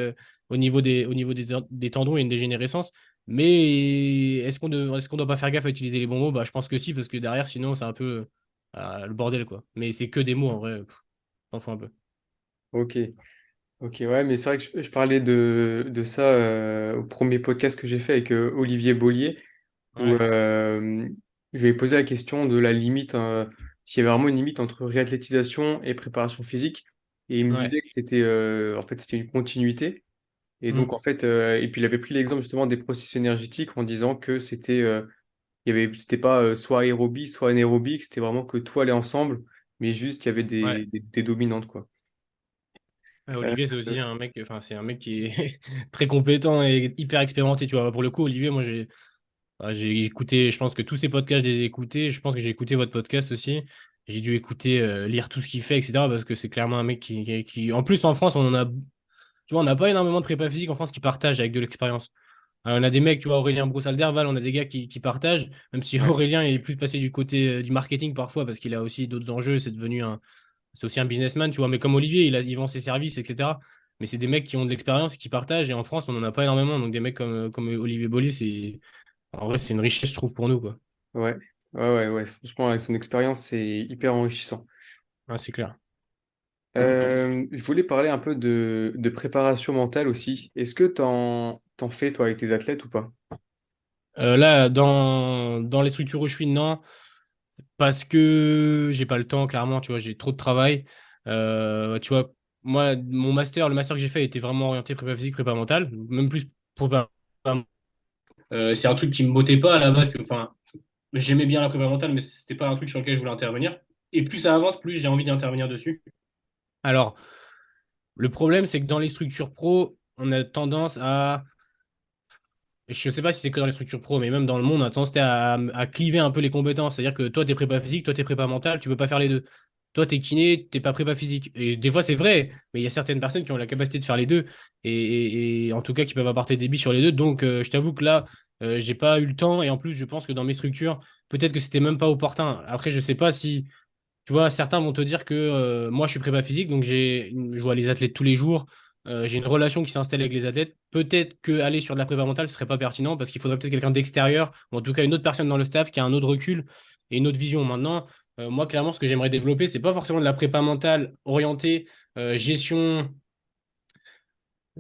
au niveau des tendons et une dégénérescence. Mais est-ce qu'on doit pas faire gaffe à utiliser les bons mots? Bah, je pense que si, parce que derrière, sinon, c'est un peu le bordel, quoi. Mais c'est que des mots, en vrai, t'en fous un peu. Ok. Ok, ouais, mais c'est vrai que je parlais de ça au premier podcast que j'ai fait avec Olivier Bollier, où Ouais, je lui ai posé la question de la limite, s'il y avait vraiment une limite entre réathlétisation et préparation physique. Et il me ouais. disait que c'était une continuité. Et donc, Mm. en fait, et puis il avait pris l'exemple justement des processus énergétiques en disant que c'était pas soit aérobie, soit anaérobie, que c'était vraiment que tout allait ensemble, mais juste qu'il y avait Ouais. des dominantes, quoi. Ouais, Euh, Olivier, c'est aussi un mec, enfin, c'est un mec qui est très compétent et hyper expérimenté, tu vois. Pour le coup, Olivier, moi, j'ai écouté, je pense que tous ces podcasts, je les ai écoutés. Je pense que j'ai écouté votre podcast aussi. J'ai dû écouter, lire tout ce qu'il fait, etc. Parce que c'est clairement un mec en plus, en France, tu vois, on n'a pas énormément de prépa physique en France qui partagent avec de l'expérience. Alors, on a des mecs, tu vois, Aurélien Broussal-Derval, on a des gars qui partagent, même si ouais, Aurélien est plus passé du côté du marketing parfois, parce qu'il a aussi d'autres enjeux, c'est aussi un businessman, tu vois, mais comme Olivier, il vend ses services, etc. Mais c'est des mecs qui ont de l'expérience, qui partagent, et en France, on n'en a pas énormément. Donc des mecs comme Olivier Bollier, en vrai, c'est une richesse, je trouve, pour nous, quoi. ouais, ouais. Franchement, avec son expérience, c'est hyper enrichissant. Ah, c'est clair. Je voulais parler un peu de préparation mentale aussi. Est-ce que t'en fais, toi, avec tes athlètes ou pas? Là, dans les structures où je suis, non, parce que j'ai pas le temps, clairement, tu vois, j'ai trop de travail. Tu vois, moi, le master que j'ai fait était vraiment orienté prépa physique, prépa mentale, même plus prépa. C'est un truc qui me bottait pas à la base. Enfin, j'aimais bien la prépa mentale, mais c'était pas un truc sur lequel je voulais intervenir. Et plus ça avance, plus j'ai envie d'intervenir dessus. Alors, le problème, c'est que dans les structures pro, on a tendance à je sais pas si c'est que dans les structures pro, mais même dans le monde, on a tendance à cliver un peu les compétences. C'est-à-dire que toi, t'es prépa physique, toi, t'es prépa mental, tu peux pas faire les deux. Toi, t'es kiné, t'es pas prépa physique. Et des fois, c'est vrai, mais il y a certaines personnes qui ont la capacité de faire les deux, et en tout cas, qui peuvent apporter des billes sur les deux. Donc, je t'avoue que là, j'ai pas eu le temps, et en plus, je pense que dans mes structures, peut-être que c'était même pas opportun. Après, je sais pas si tu vois, certains vont te dire que moi, je suis prépa physique, donc je vois les athlètes tous les jours. J'ai une relation qui s'installe avec les athlètes. Peut-être que aller sur de la prépa mentale, ce serait pas pertinent parce qu'il faudrait peut-être quelqu'un d'extérieur, ou en tout cas une autre personne dans le staff qui a un autre recul et une autre vision. Maintenant, moi, clairement, ce que j'aimerais développer, c'est pas forcément de la prépa mentale orientée gestion,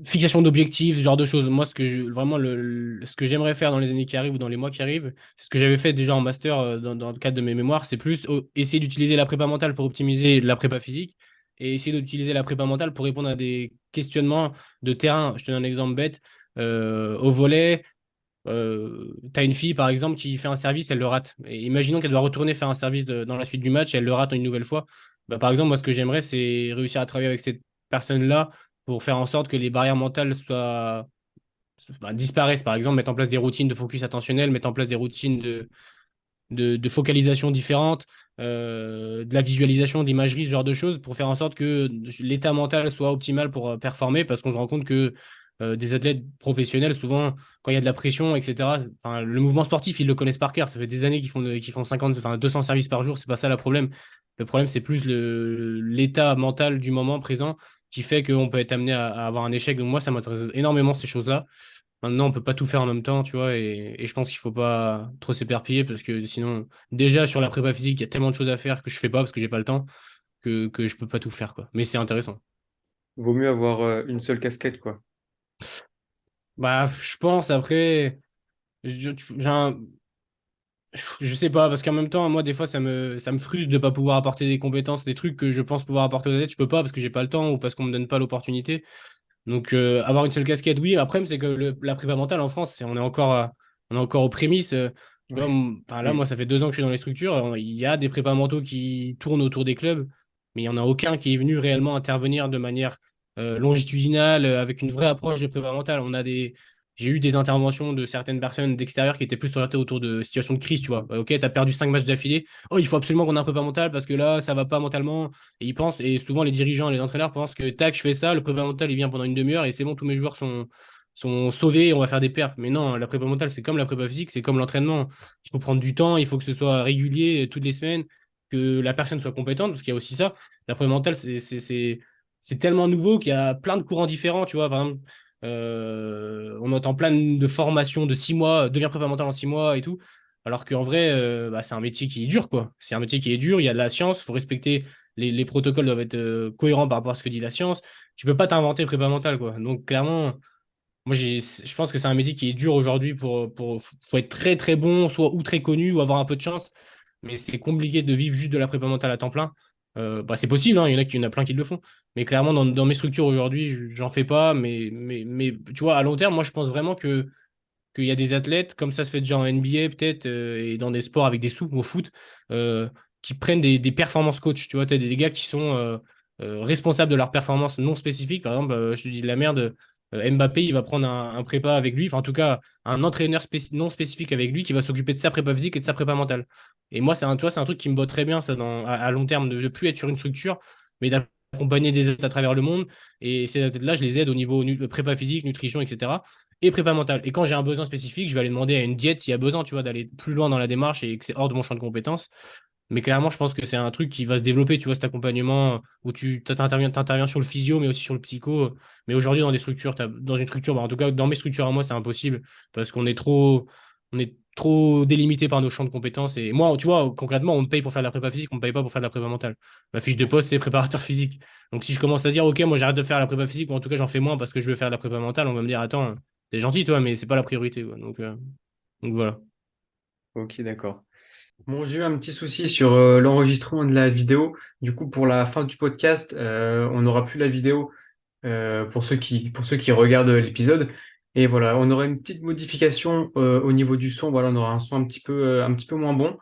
fixation d'objectifs, ce genre de choses. Moi, vraiment, ce que j'aimerais faire dans les années qui arrivent ou dans les mois qui arrivent, c'est ce que j'avais fait déjà en master dans le cadre de mes mémoires, c'est plus essayer d'utiliser la prépa mentale pour optimiser la prépa physique et essayer d'utiliser la prépa mentale pour répondre à des questionnements de terrain. Je te donne un exemple bête. Au volet, tu as une fille, par exemple, qui fait un service, elle le rate. Et imaginons qu'elle doit retourner faire un service dans la suite du match et elle le rate une nouvelle fois. Bah, par exemple, moi, ce que j'aimerais, c'est réussir à travailler avec cette personne-là pour faire en sorte que les barrières mentales disparaissent. Par exemple, mettre en place des routines de focus attentionnel, mettre en place des routines de focalisation différentes, de la visualisation, d'imagerie, ce genre de choses, pour faire en sorte que l'état mental soit optimal pour performer, parce qu'on se rend compte que des athlètes professionnels, souvent, quand il y a de la pression, etc., enfin, le mouvement sportif, ils le connaissent par cœur. Ça fait des années qu'ils font 50, enfin, 200 services par jour. C'est pas ça le problème. Le problème, c'est plus l'état mental du moment présent qui fait qu'on peut être amené à avoir un échec. Donc moi, ça m'intéresse énormément ces choses-là. Maintenant, on peut pas tout faire en même temps, tu vois, et je pense qu'il faut pas trop s'éperpiller parce que sinon, déjà sur la prépa physique, il y a tellement de choses à faire que je fais pas parce que j'ai pas le temps que je peux pas tout faire, quoi. Mais c'est intéressant. Vaut mieux avoir une seule casquette, quoi. Bah, je pense après, je, j'ai un- je sais pas, parce qu'en même temps, moi, des fois, ça me frustre de pas pouvoir apporter des compétences, des trucs que je pense pouvoir apporter aux athlètes, je peux pas parce que j'ai pas le temps ou parce qu'on me donne pas l'opportunité. Donc, avoir une seule casquette, oui. Après, c'est que la prépa mentale en France, on est encore aux prémices. Tu vois, Ouais. enfin, là, Mm. moi, ça fait 2 ans que je suis dans les structures. Il y a des prépas mentaux qui tournent autour des clubs, mais il n'y en a aucun qui est venu réellement intervenir de manière longitudinale, avec une vraie approche de prépa mentale. J'ai eu des interventions de certaines personnes d'extérieur qui étaient plus orientées autour de situations de crise, tu vois. Ok, t'as perdu 5 matchs d'affilée. Oh, il faut absolument qu'on ait un prépa mental parce que là, ça va pas mentalement. Et ils pensent, et souvent les dirigeants et les entraîneurs pensent que tac, je fais ça, le prépa mental il vient pendant une demi-heure et c'est bon, tous mes joueurs sont sauvés et on va faire des perfs. Mais non, la prépa mentale, c'est comme la prépa physique, c'est comme l'entraînement. Il faut prendre du temps, il faut que ce soit régulier toutes les semaines, que la personne soit compétente, parce qu'il y a aussi ça. La prépa mentale, c'est tellement nouveau qu'il y a plein de courants différents, tu vois. Par exemple, on entend plein de formations de 6 mois, devenir prépa mental en 6 mois et tout. Alors qu'en vrai, bah, c'est un métier qui est dur, quoi. C'est un métier qui est dur, il y a de la science, il faut respecter les protocoles doivent être cohérents par rapport à ce que dit la science. Tu peux pas t'inventer prépa mentale, quoi. Donc, clairement, moi, je pense que c'est un métier qui est dur aujourd'hui faut être très, très bon, soit ou très connu, ou avoir un peu de chance. Mais c'est compliqué de vivre juste de la prépa mentale à temps plein. Bah, c'est possible, hein, il y en a plein qui le font. Mais clairement, dans mes structures aujourd'hui, j'en fais pas. Mais tu vois, à long terme, moi, je pense vraiment qu'il y a des athlètes, comme ça se fait déjà en NBA peut-être, et dans des sports avec des sous au foot, euh, qui prennent des performances coach. Tu vois, tu as des gars qui sont responsables de leurs performances non spécifiques. Par exemple, je te dis de la merde, Mbappé, il va prendre un prépa avec lui, enfin en tout cas un entraîneur non spécifique avec lui qui va s'occuper de sa prépa physique et de sa prépa mentale. Et moi, tu vois, c'est un truc qui me botte très bien, ça, à long terme, de ne plus être sur une structure, mais d'accompagner des athlètes à travers le monde. Et ces athlètes-là, je les aide au niveau prépa physique, nutrition, etc. Et prépa mentale. Et quand j'ai un besoin spécifique, je vais aller demander à une diète s'il y a besoin, tu vois, d'aller plus loin dans la démarche et que c'est hors de mon champ de compétences. Mais clairement, je pense que c'est un truc qui va se développer, tu vois, cet accompagnement où t'interviens sur le physio, mais aussi sur le psycho. Mais aujourd'hui, dans des structures, dans une structure, bah, en tout cas, dans mes structures à moi, c'est impossible parce on est trop délimité par nos champs de compétences. Et moi, tu vois, concrètement, on me paye pour faire de la prépa physique, on me paye pas pour faire de la prépa mentale. Ma fiche de poste, c'est préparateur physique. Donc, si je commence à dire, OK, moi, j'arrête de faire la prépa physique, ou en tout cas, j'en fais moins parce que je veux faire de la prépa mentale, on va me dire, attends, t'es gentil, toi, mais c'est pas la priorité, quoi. Donc voilà. Ok, d'accord. Bon, j'ai eu un petit souci sur l'enregistrement de la vidéo. Du coup, pour la fin du podcast, on n'aura plus la vidéo pour ceux qui regardent l'épisode. Et voilà, on aura une petite modification au niveau du son. Voilà, on aura un son un petit peu moins bon.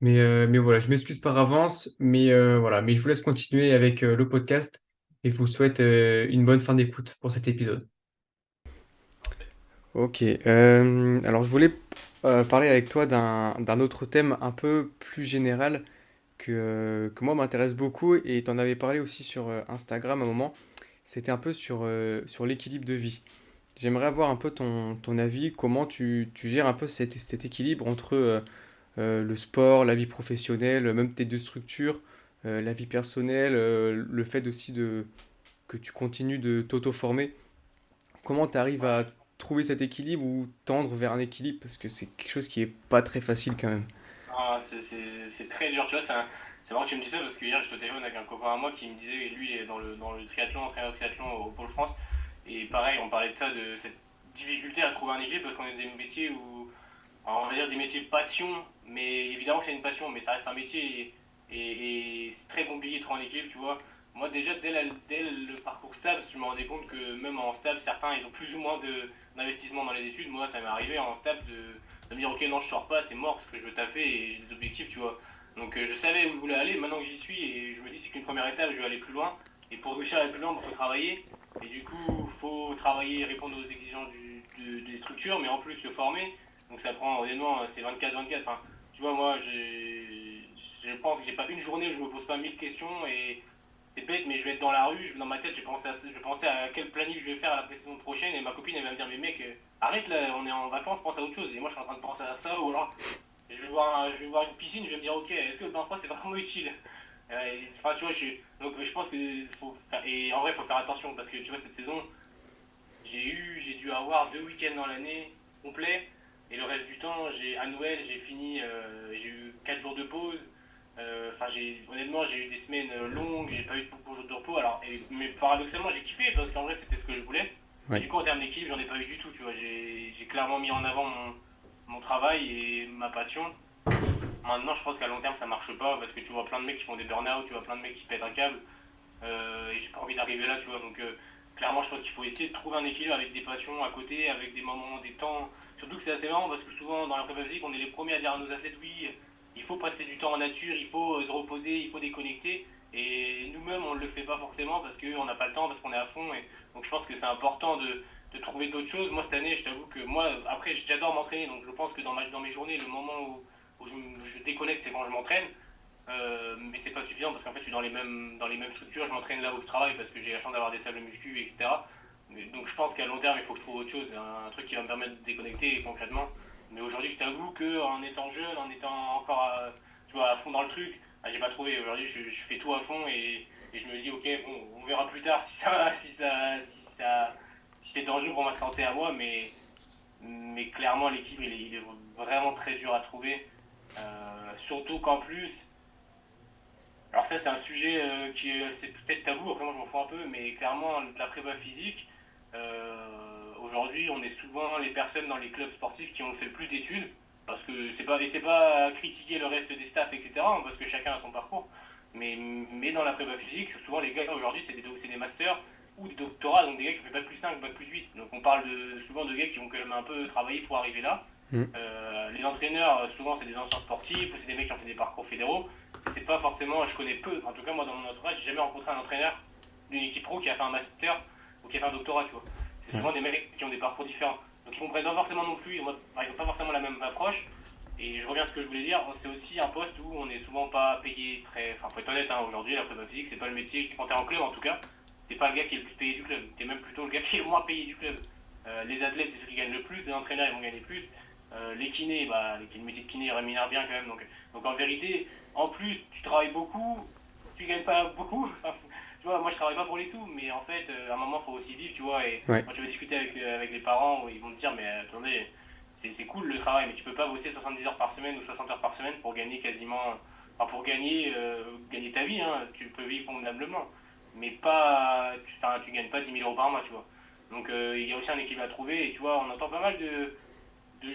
Mais voilà, je m'excuse par avance. Mais voilà, mais je vous laisse continuer avec le podcast et je vous souhaite une bonne fin d'écoute pour cet épisode. Ok, alors je voulais parler avec toi d'un autre thème un peu plus général que moi m'intéresse beaucoup et tu en avais parlé aussi sur Instagram à un moment. C'était un peu sur l'équilibre de vie. J'aimerais avoir un peu ton avis, comment tu gères un peu cet équilibre entre le sport, la vie professionnelle, même tes deux structures, la vie personnelle, le fait aussi que tu continues de t'auto-former. Comment tu arrives à trouver cet équilibre ou tendre vers un équilibre? Parce que c'est quelque chose qui est pas très facile quand même. Ah, c'est très dur, tu vois. C'est marrant que tu me dis ça parce que hier j'étais au téléphone avec un copain à moi qui me disait, lui il est dans le triathlon, entraîneur de triathlon au Pôle France. Et pareil, on parlait de ça, de cette difficulté à trouver un équilibre parce qu'on est des métiers où, alors, on va dire des métiers passion, mais évidemment que c'est une passion, mais ça reste un métier et c'est très compliqué de trouver un équilibre, tu vois. Moi déjà, dès le parcours STAPS, je me rendais compte que même en STAPS, certains ils ont plus ou moins d'investissement dans les études. Moi, ça m'est arrivé en STAPS de me dire, ok, non, je sors pas, c'est mort parce que je veux taffer et j'ai des objectifs, tu vois. Donc je savais où je voulais aller, maintenant que j'y suis, et je me dis, c'est qu'une première étape, je vais aller plus loin. Et pour réussir à aller plus loin, il faut travailler. Et du coup, il faut travailler, répondre aux exigences des structures, mais en plus se former. Donc ça prend, honnêtement, c'est 24-24. Enfin, tu vois, moi, je pense que j'ai pas une journée où je me pose pas 1000 questions. Et c'est bête, mais je vais être dans la rue, dans ma tête, je vais penser à quel planning je vais faire à la saison prochaine, et ma copine, elle va me dire, mais mec, arrête là, on est en vacances, pense à autre chose. Et moi, je suis en train de penser à ça, ou alors, je vais voir une piscine, je vais me dire, ok, est-ce que le bain froid, c'est vraiment utile? Enfin, tu vois, donc je pense que faut faire, et en vrai, il faut faire attention, parce que tu vois, cette saison, j'ai dû avoir 2 week-ends dans l'année complet. Et le reste du temps, à Noël, j'ai eu 4 jours de pause. Enfin, honnêtement, j'ai eu des semaines longues, j'ai pas eu beaucoup de jours de repos. Mais paradoxalement, j'ai kiffé parce qu'en vrai, c'était ce que je voulais. Mais Ouais. du coup, en termes d'équilibre, j'en ai pas eu du tout. Tu vois, j'ai clairement mis en avant mon travail et ma passion. Maintenant, je pense qu'à long terme, ça marche pas parce que tu vois plein de mecs qui font des burn-out, tu vois plein de mecs qui pètent un câble. Et j'ai pas envie d'arriver là, tu vois. Donc, clairement, je pense qu'il faut essayer de trouver un équilibre avec des passions à côté, avec des moments, des temps. Surtout que c'est assez marrant parce que souvent, dans la prépa physique, on est les premiers à dire à nos athlètes oui, il faut passer du temps en nature, il faut se reposer, il faut déconnecter. Et nous-mêmes, on ne le fait pas forcément parce qu'on n'a pas le temps, parce qu'on est à fond. Et donc, je pense que c'est important de trouver d'autres choses. Moi, cette année, je t'avoue que moi, après, j'adore m'entraîner. Donc, je pense que dans mes journées, le moment où je déconnecte, c'est quand je m'entraîne. Mais c'est pas suffisant parce qu'en fait je suis dans les mêmes structures, je m'entraîne là où je travaille parce que j'ai la chance d'avoir des salles de muscu, etc. Donc je pense qu'à long terme il faut que je trouve autre chose, un truc qui va me permettre de déconnecter concrètement. Mais aujourd'hui je t'avoue qu'en étant jeune, en étant encore tu vois, à fond dans le truc, j'ai pas trouvé. Aujourd'hui je fais tout à fond et je me dis ok bon on verra plus tard si c'est dangereux pour ma santé à moi, mais clairement l'équilibre il est vraiment très dur à trouver. Surtout qu'en plus alors ça, c'est un sujet c'est peut-être tabou, après moi je m'en fous un peu, mais clairement, la prépa physique, aujourd'hui, on est souvent les personnes dans les clubs sportifs qui ont fait le plus d'études, parce que c'est pas à critiquer le reste des staffs, etc., hein, parce que chacun a son parcours, mais dans la prépa physique, souvent les gars aujourd'hui, c'est des masters ou des doctorats, donc des gars qui ont fait bac plus 5 bac plus 8 donc on parle souvent de gars qui ont quand même un peu travaillé pour arriver là. Mm. Les entraîneurs, souvent c'est des anciens sportifs ou c'est des mecs qui ont fait des parcours fédéraux, c'est pas forcément, je connais peu, en tout cas moi dans mon entourage, j'ai jamais rencontré un entraîneur d'une équipe pro qui a fait un master ou qui a fait un doctorat, tu vois. C'est Ouais. souvent des mecs qui ont des parcours différents. Donc ils comprennent pas forcément non plus, ils ont pas forcément la même approche. Et je reviens à ce que je voulais dire, c'est aussi un poste où on est souvent pas payé très. Enfin, faut être honnête, hein, aujourd'hui la prépa physique, c'est pas le métier, quand t'es en club en tout cas, t'es pas le gars qui est le plus payé du club, t'es même plutôt le gars qui est le moins payé du club. Les athlètes, c'est ceux qui gagnent le plus, les entraîneurs, ils vont gagner plus. Les kinés, le métier de kiné rémunère bien quand même. Donc en vérité, en plus, tu travailles beaucoup, tu gagnes pas beaucoup. Enfin, tu vois, moi je travaille pas pour les sous, mais en fait, à un moment, il faut aussi vivre, tu vois. Et Ouais. quand tu vas discuter avec les parents, ils vont te dire, mais attendez, c'est cool le travail, mais tu peux pas bosser 70 heures par semaine ou 60 heures par semaine pour gagner quasiment. Enfin, pour gagner ta vie, hein, tu peux vivre convenablement. Mais pas. Enfin, tu gagnes pas 10 000 € par mois, tu vois. Donc il y a aussi un équilibre à trouver, et tu vois, on entend pas mal de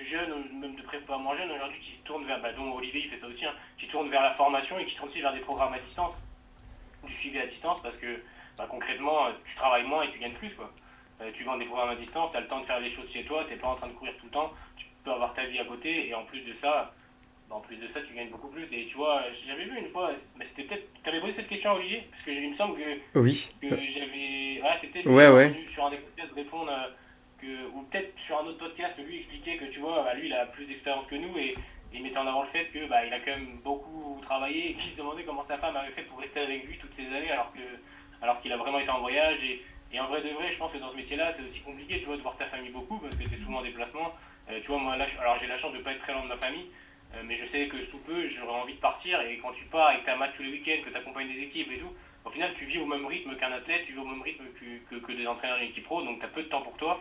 jeunes, même de prépa moins jeunes aujourd'hui, qui se tournent vers, dont Olivier il fait ça aussi, hein, qui tournent vers la formation et qui se tournent aussi vers des programmes à distance, du suivi à distance, parce que concrètement, tu travailles moins et tu gagnes plus, quoi. Tu vends des programmes à distance, tu as le temps de faire les choses chez toi, tu n'es pas en train de courir tout le temps, tu peux avoir ta vie à côté, et en plus de ça, tu gagnes beaucoup plus. Et tu vois, j'avais vu une fois, mais c'était peut-être. Tu avais posé cette question à Olivier, parce que il me semble Oui. que j'avais. Ouais, c'est peut-être lui, Ouais, il est ouais. revenu sur un des podcasts répondre. Ou peut-être sur un autre podcast, lui expliquait que tu vois, lui il a plus d'expérience que nous et il mettait en avant le fait que il a quand même beaucoup travaillé et qu'il se demandait comment sa femme avait fait pour rester avec lui toutes ces années alors qu'il a vraiment été en voyage et en vrai de vrai, je pense que dans ce métier-là, c'est aussi compliqué, tu vois, de voir ta famille beaucoup parce que tu es souvent en déplacement. Tu vois, moi là, alors j'ai la chance de pas être très loin de ma famille, mais je sais que sous peu, j'aurais envie de partir et quand tu pars et que tu as un match tous les week-ends, que tu accompagnes des équipes et tout, au final, tu vis au même rythme qu'un athlète, tu vis au même rythme que des entraîneurs d'une équipe pro, donc tu as peu de temps pour toi.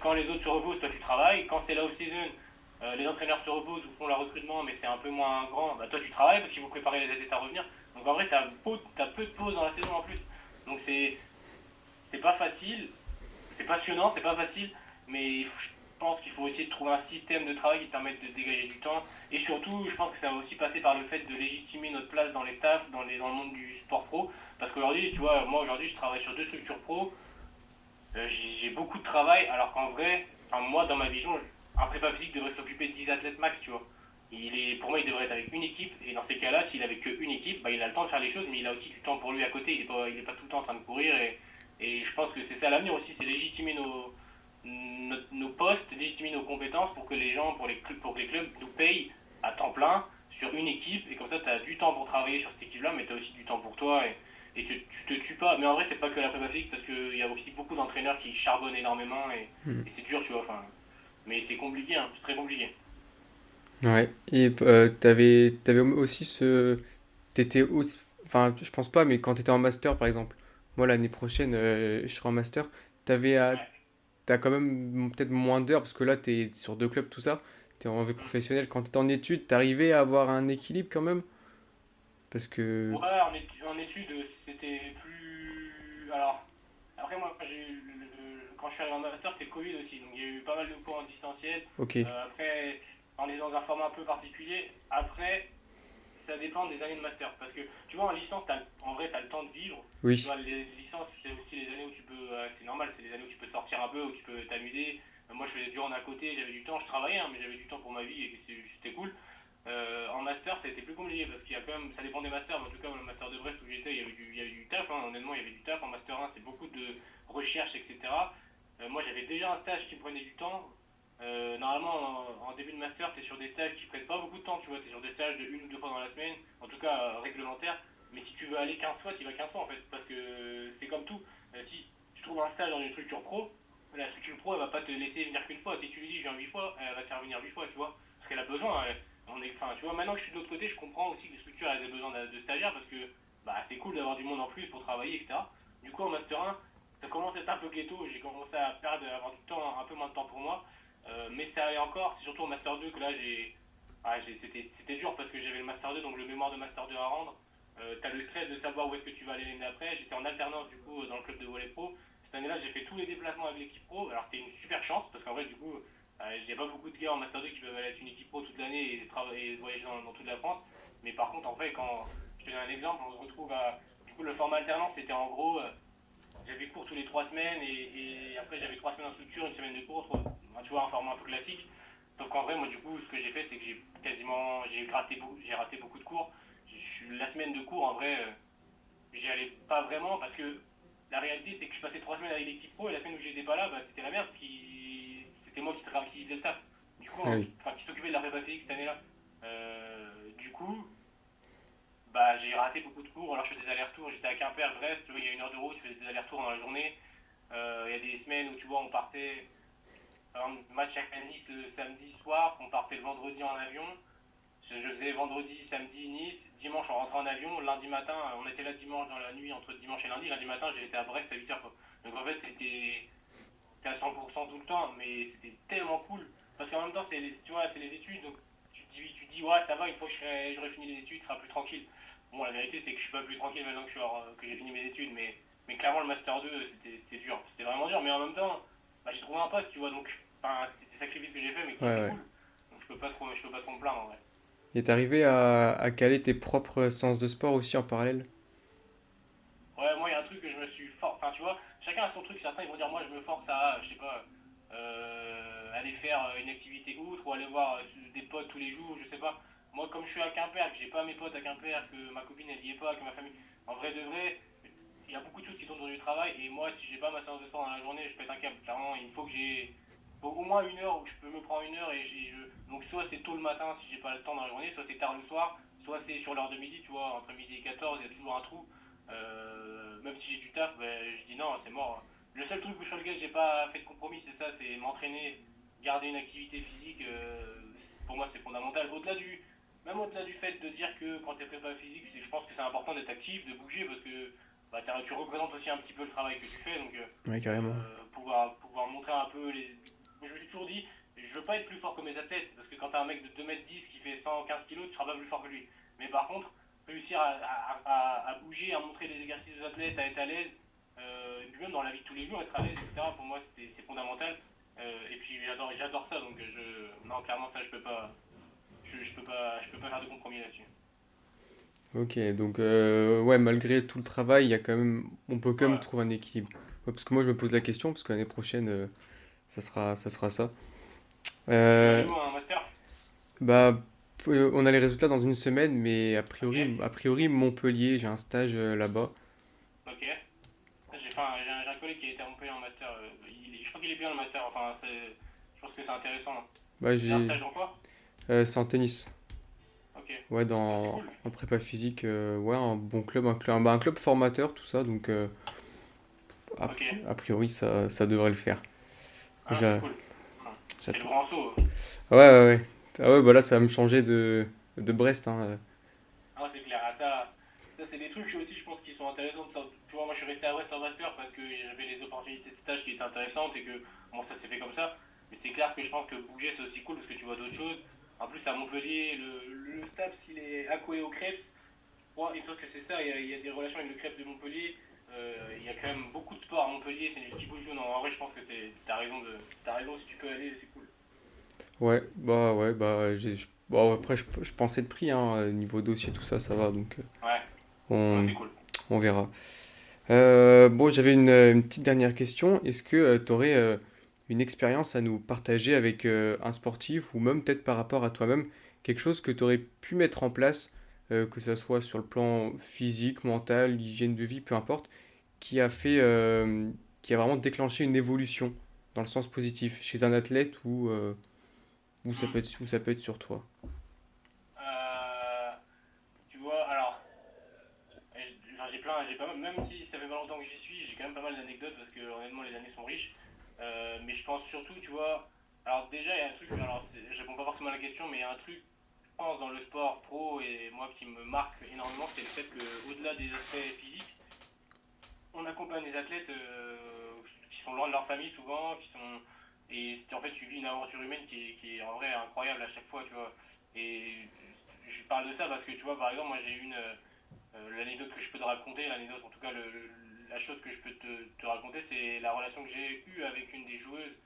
Quand les autres se reposent, toi tu travailles. Quand c'est la off-season, les entraîneurs se reposent ou font leur recrutement, mais c'est un peu moins grand. Toi tu travailles parce qu'il faut préparer les athlètes à revenir. Donc en vrai, t'as peu de pauses dans la saison en plus. Donc c'est pas facile, c'est passionnant, c'est pas facile, mais je pense qu'il faut essayer de trouver un système de travail qui te permette de dégager du temps. Et surtout, je pense que ça va aussi passer par le fait de légitimer notre place dans les staffs, dans le monde du sport pro. Parce qu'aujourd'hui, tu vois, moi aujourd'hui, je travaille sur 2 structures pro. J'ai beaucoup de travail, alors qu'en vrai, enfin, moi, dans ma vision, un prépa physique devrait s'occuper de 10 athlètes max, tu vois. Pour moi, il devrait être avec une équipe, et dans ces cas-là, s'il avait qu'une équipe, il a le temps de faire les choses, mais il a aussi du temps pour lui à côté, il est pas tout le temps en train de courir, et je pense que c'est ça l'avenir aussi, c'est légitimer nos postes, légitimer nos compétences pour que les gens, pour que les clubs nous payent à temps plein sur une équipe, et comme ça, tu as du temps pour travailler sur cette équipe-là, mais tu as aussi du temps pour toi, et tu te tues pas. Mais en vrai, c'est pas que la prépa physique parce qu'il y a aussi beaucoup d'entraîneurs qui charbonnent énormément Hmm. et c'est dur, tu vois. Enfin, mais c'est compliqué, hein, c'est très compliqué. Ouais. Et t'avais aussi ce. T'étais aussi. Enfin, je pense pas, mais quand t'étais en master, par exemple, moi l'année prochaine, je serai en master, t'avais Ouais. t'as quand même peut-être moins d'heures parce que là, t'es sur deux clubs, tout ça. T'es en vie Mm. professionnelle. Quand t'étais en études, t'arrivais à avoir un équilibre quand même? Parce que. Ouais, en études, c'était plus. Alors, après, moi, quand je suis arrivé en master, c'était le Covid aussi. Donc, il y a eu pas mal de cours en distanciel. Ok. Après, on est dans un format un peu particulier. Après, ça dépend des années de master. Parce que, tu vois, en licence, en vrai, tu as le temps de vivre. Tu Oui. vois, les licences, c'est aussi les années où tu peux. C'est normal, c'est les années où tu peux sortir un peu, où tu peux t'amuser. Moi, je faisais du hand à côté, j'avais du temps, je travaillais, hein, mais j'avais du temps pour ma vie et c'était cool. En master, ça a été plus compliqué parce qu'il y a quand même, ça dépend des masters, mais en tout cas, le master de Brest où j'étais, il y avait du taf, hein, honnêtement, il y avait du taf. En master 1, c'est beaucoup de recherche, etc. Moi, j'avais déjà un stage qui prenait du temps. Normalement, en début de master, tu es sur des stages qui prennent pas beaucoup de temps, tu vois, tu es sur des stages de une ou deux fois dans la semaine, en tout cas réglementaire. Mais si tu veux aller 15 fois, tu vas 15 fois en fait, parce que c'est comme tout. Si tu trouves un stage dans une structure pro, la structure pro, elle va pas te laisser venir qu'une fois. Si tu lui dis je viens 8 fois, elle va te faire venir 8 fois, tu vois, parce qu'elle a besoin. Enfin, tu vois, maintenant que je suis de l'autre côté, je comprends aussi que les structures elles aient besoin de stagiaires parce que bah, c'est cool d'avoir du monde en plus pour travailler, etc. Du coup, en Master 1, ça commence à être un peu ghetto. J'ai commencé à perdre, à avoir du temps, un peu moins de temps pour moi. Mais ça allait encore. C'est surtout en Master 2 que là, c'était dur parce que j'avais le Master 2, donc le mémoire de Master 2 à rendre. T'as le stress de savoir où est-ce que tu vas aller l'année d'après. J'étais en alternance du coup dans le club de volley pro. Cette année-là, j'ai fait tous les déplacements avec l'équipe pro. Alors c'était une super chance parce qu'en vrai, du coup, il n'y a pas beaucoup de gars en Master 2 qui peuvent aller être une équipe pro toute l'année et voyager dans toute la France. Mais par contre, en fait, quand je te donne un exemple, on se retrouve à. Du coup, le format alternance, c'était en gros. J'avais cours tous les 3 semaines et après j'avais 3 semaines en structure, une semaine de cours, tu vois, un format un peu classique. Sauf qu'en vrai, moi, du coup, ce que j'ai fait, c'est que j'ai raté beaucoup de cours. La semaine de cours, en vrai, j'y allais pas vraiment parce que la réalité, c'est que je passais 3 semaines avec l'équipe pro et la semaine où j'étais pas là, bah, c'était la merde parce que c'était moi qui faisais le taf. Du coup, Ah oui. enfin, qui s'occupait de la prépa physique cette année-là. Du coup, bah, j'ai raté beaucoup de cours. Alors, je fais des allers-retours. J'étais à Quimper, Brest, tu vois, il y a une heure de route, je faisais des allers-retours dans la journée. Il y a des semaines où, tu vois, on partait, par exemple, match à Nice le samedi soir, on partait le vendredi en avion. Je faisais vendredi, samedi, Nice. Dimanche, on rentrait en avion. Lundi matin, on était là dimanche dans la nuit, entre dimanche et lundi. Lundi matin, j'étais à Brest à 8h, quoi. Donc, en fait, c'était à 100% tout le temps, mais c'était tellement cool. Parce qu'en même temps, tu vois, c'est les études, donc tu te dis, ouais, ça va, une fois que j'aurai fini les études, tu seras plus tranquille. Bon, la vérité, c'est que je suis pas plus tranquille maintenant que j'ai fini mes études, mais clairement, le Master 2, c'était dur. C'était vraiment dur, mais en même temps, bah, j'ai trouvé un poste, tu vois, donc enfin, c'était des sacrifices que j'ai fait, mais qui Ouais, étaient ouais. cool. Donc je peux pas trop me plaindre en vrai. Et t'arrivais à caler tes propres séances de sport aussi en parallèle? Ouais, moi, il y a un truc que je me suis fort. Enfin, tu vois, chacun a son truc. Certains, ils vont dire, moi, je me force à, je sais pas, aller faire une activité outre ou aller voir des potes tous les jours, je sais pas. Moi, comme je suis à Quimper, que j'ai pas mes potes à Quimper, que ma copine, elle y est pas, que ma famille. En vrai de vrai, il y a beaucoup de choses qui tournent autour du travail. Et moi, si j'ai pas ma séance de sport dans la journée, je pète un câble. Clairement, il faut que j'ai. Faut au moins une heure où je peux me prendre une heure donc soit c'est tôt le matin si j'ai pas le temps dans la journée, soit c'est tard le soir, soit c'est sur l'heure de midi, tu vois, entre midi et 14, il y a toujours un trou. Même si j'ai du taf, ben, je dis non, c'est mort. Le seul truc sur lequel j'ai pas fait de compromis, c'est ça, c'est m'entraîner, garder une activité physique. Pour moi, c'est fondamental. Même au-delà du fait de dire que quand tu es prépa physique, je pense que c'est important d'être actif, de bouger, parce que bah, tu représentes aussi un petit peu le travail que tu fais. Donc, Ouais, carrément. pouvoir montrer un peu les. Je me suis toujours dit, je veux pas être plus fort que mes athlètes, parce que quand tu as un mec de 2,10 m qui fait 115 kilos, tu seras pas plus fort que lui. Mais par contre, réussir à bouger, à montrer les exercices aux athlètes, à être à l'aise, et puis même dans la vie de tous les jours, être à l'aise, etc. Pour moi, c'est fondamental. Et puis j'adore ça, donc non, clairement ça, je peux pas faire de compromis là-dessus. Ok, donc ouais, malgré tout le travail, il y a quand même, on peut quand même Ouais. trouver un équilibre. Ouais, parce que moi, je me pose la question, parce que l'année prochaine, ça sera ça. Tu veux aller Euh, où un master? Bah, on a les résultats dans une semaine, mais Ok, a priori Montpellier, j'ai un stage là-bas. ok. J'ai un collègue qui a été à Montpellier en master. Je crois qu'il est bien le master. Enfin, je pense que c'est intéressant. Bah, C'est un stage dans quoi? c'est en tennis. Ok. ouais, Ah, c'est cool. en prépa physique, ouais, un bon club, un club formateur, tout ça, donc Ok. a priori, ça devrait le faire. Ah, c'est J'a- cool. Hum. C'est le J'attends. grand saut. Ouais, ouais, ouais. Ah ouais, bah là, ça va me changer de Brest, hein. Ah, c'est clair. Ah, ça c'est des trucs aussi, je pense, qui sont intéressants. Tu vois, moi, je suis resté à Brest en master parce que j'avais les opportunités de stage qui étaient intéressantes et que, bon, ça s'est fait comme ça. Mais c'est clair que je pense que bouger, c'est aussi cool parce que tu vois d'autres choses. En plus, à Montpellier, le STAPS, il est accolé au Crêpes. Moi, il me semble que c'est ça. Il y a des relations avec le Crêpes de Montpellier. Il y a quand même beaucoup de sport à Montpellier. C'est une ville qui bouge. Non, en vrai, je pense que t'as raison si tu peux aller, c'est cool. Ouais, bah, bon, après, je pensais de prix, hein, niveau dossier, tout ça, ça va, donc Ouais, ouais, on, c'est cool. on verra. Bon, j'avais une petite dernière question. Est-ce que tu aurais une expérience à nous partager avec un sportif ou même peut-être par rapport à toi-même, quelque chose que tu aurais pu mettre en place, que ce soit sur le plan physique, mental, hygiène de vie, peu importe, qui a qui a vraiment déclenché une évolution dans le sens positif chez un athlète ou Hmm. ou ça peut être sur toi. Euh, Tu vois, alors, enfin, j'ai pas mal, même si ça fait pas longtemps que j'y suis, j'ai quand même pas mal d'anecdotes parce que honnêtement les années sont riches. Mais je pense surtout, tu vois, alors déjà il y a un truc, alors je réponds pas forcément à la question, mais il y a un truc, je pense, dans le sport pro et moi qui me marque énormément, c'est le fait que au-delà des aspects physiques, on accompagne des athlètes qui sont loin de leur famille souvent, et en fait tu vis une aventure humaine qui est en vrai incroyable à chaque fois, tu vois. Et je parle de ça parce que tu vois, par exemple, moi j'ai eu l'anecdote que je peux te raconter, l'anecdote, en tout cas, la chose que je peux te raconter, c'est la relation que j'ai eue avec une des joueuses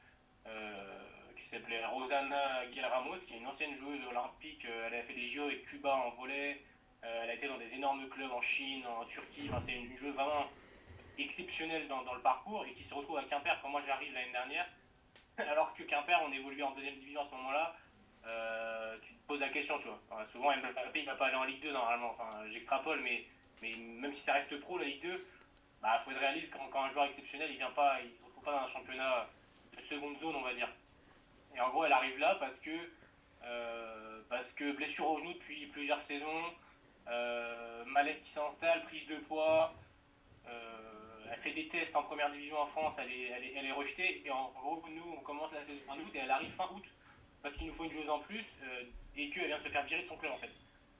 qui s'appelait Rosana Aguilar Ramos, qui est une ancienne joueuse olympique. Elle a fait des JO avec Cuba en volley. Elle a été dans des énormes clubs en Chine, en Turquie. Enfin, c'est une joueuse vraiment exceptionnelle dans le parcours et qui se retrouve à Quimper quand moi j'arrive l'année dernière. Alors que Quimper, on évoluait en deuxième division à ce moment-là. Tu te poses la question, tu vois. Enfin, souvent, Mbappé, il va pas aller en Ligue 2 normalement. Enfin, j'extrapole, mais même si ça reste pro, la Ligue 2, bah, faut être réaliste quand un joueur exceptionnel, il se retrouve pas dans un championnat de seconde zone, on va dire. Et en gros, elle arrive là parce que blessure au genou depuis plusieurs saisons, maladie qui s'installe, prise de poids, elle fait des tests en première division en France, elle est rejetée. Et en gros, nous, on commence la saison en août et elle arrive fin août parce qu'il nous faut une joueuse en plus et qu'elle vient de se faire virer de son club en fait.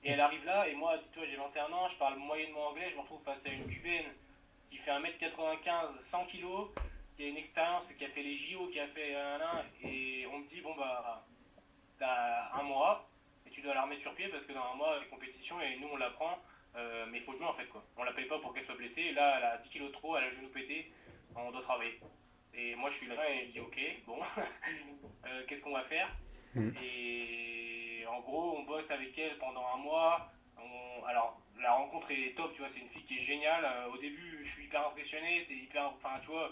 Et elle arrive là, et moi, dis-toi, j'ai 21 ans, je parle moyennement anglais, je me retrouve face à une cubaine qui fait 1m95, 100 kilos, qui a une expérience, qui a fait les JO, qui a fait un, et on me dit, bon bah, t'as un mois, et tu dois la remettre sur pied parce que dans un mois, les compétitions, et nous on la prend, mais il faut jouer en fait quoi. On la paye pas pour qu'elle soit blessée, et là elle a 10 kilos de trop, elle a le genou pété, on doit travailler. Et moi je suis là et je dis ok, bon, qu'est-ce qu'on va faire? Mm. Et en gros, on bosse avec elle pendant un mois. Alors, la rencontre est top, tu vois, c'est une fille qui est géniale. Au début, je suis hyper impressionné, c'est hyper. Enfin, tu vois,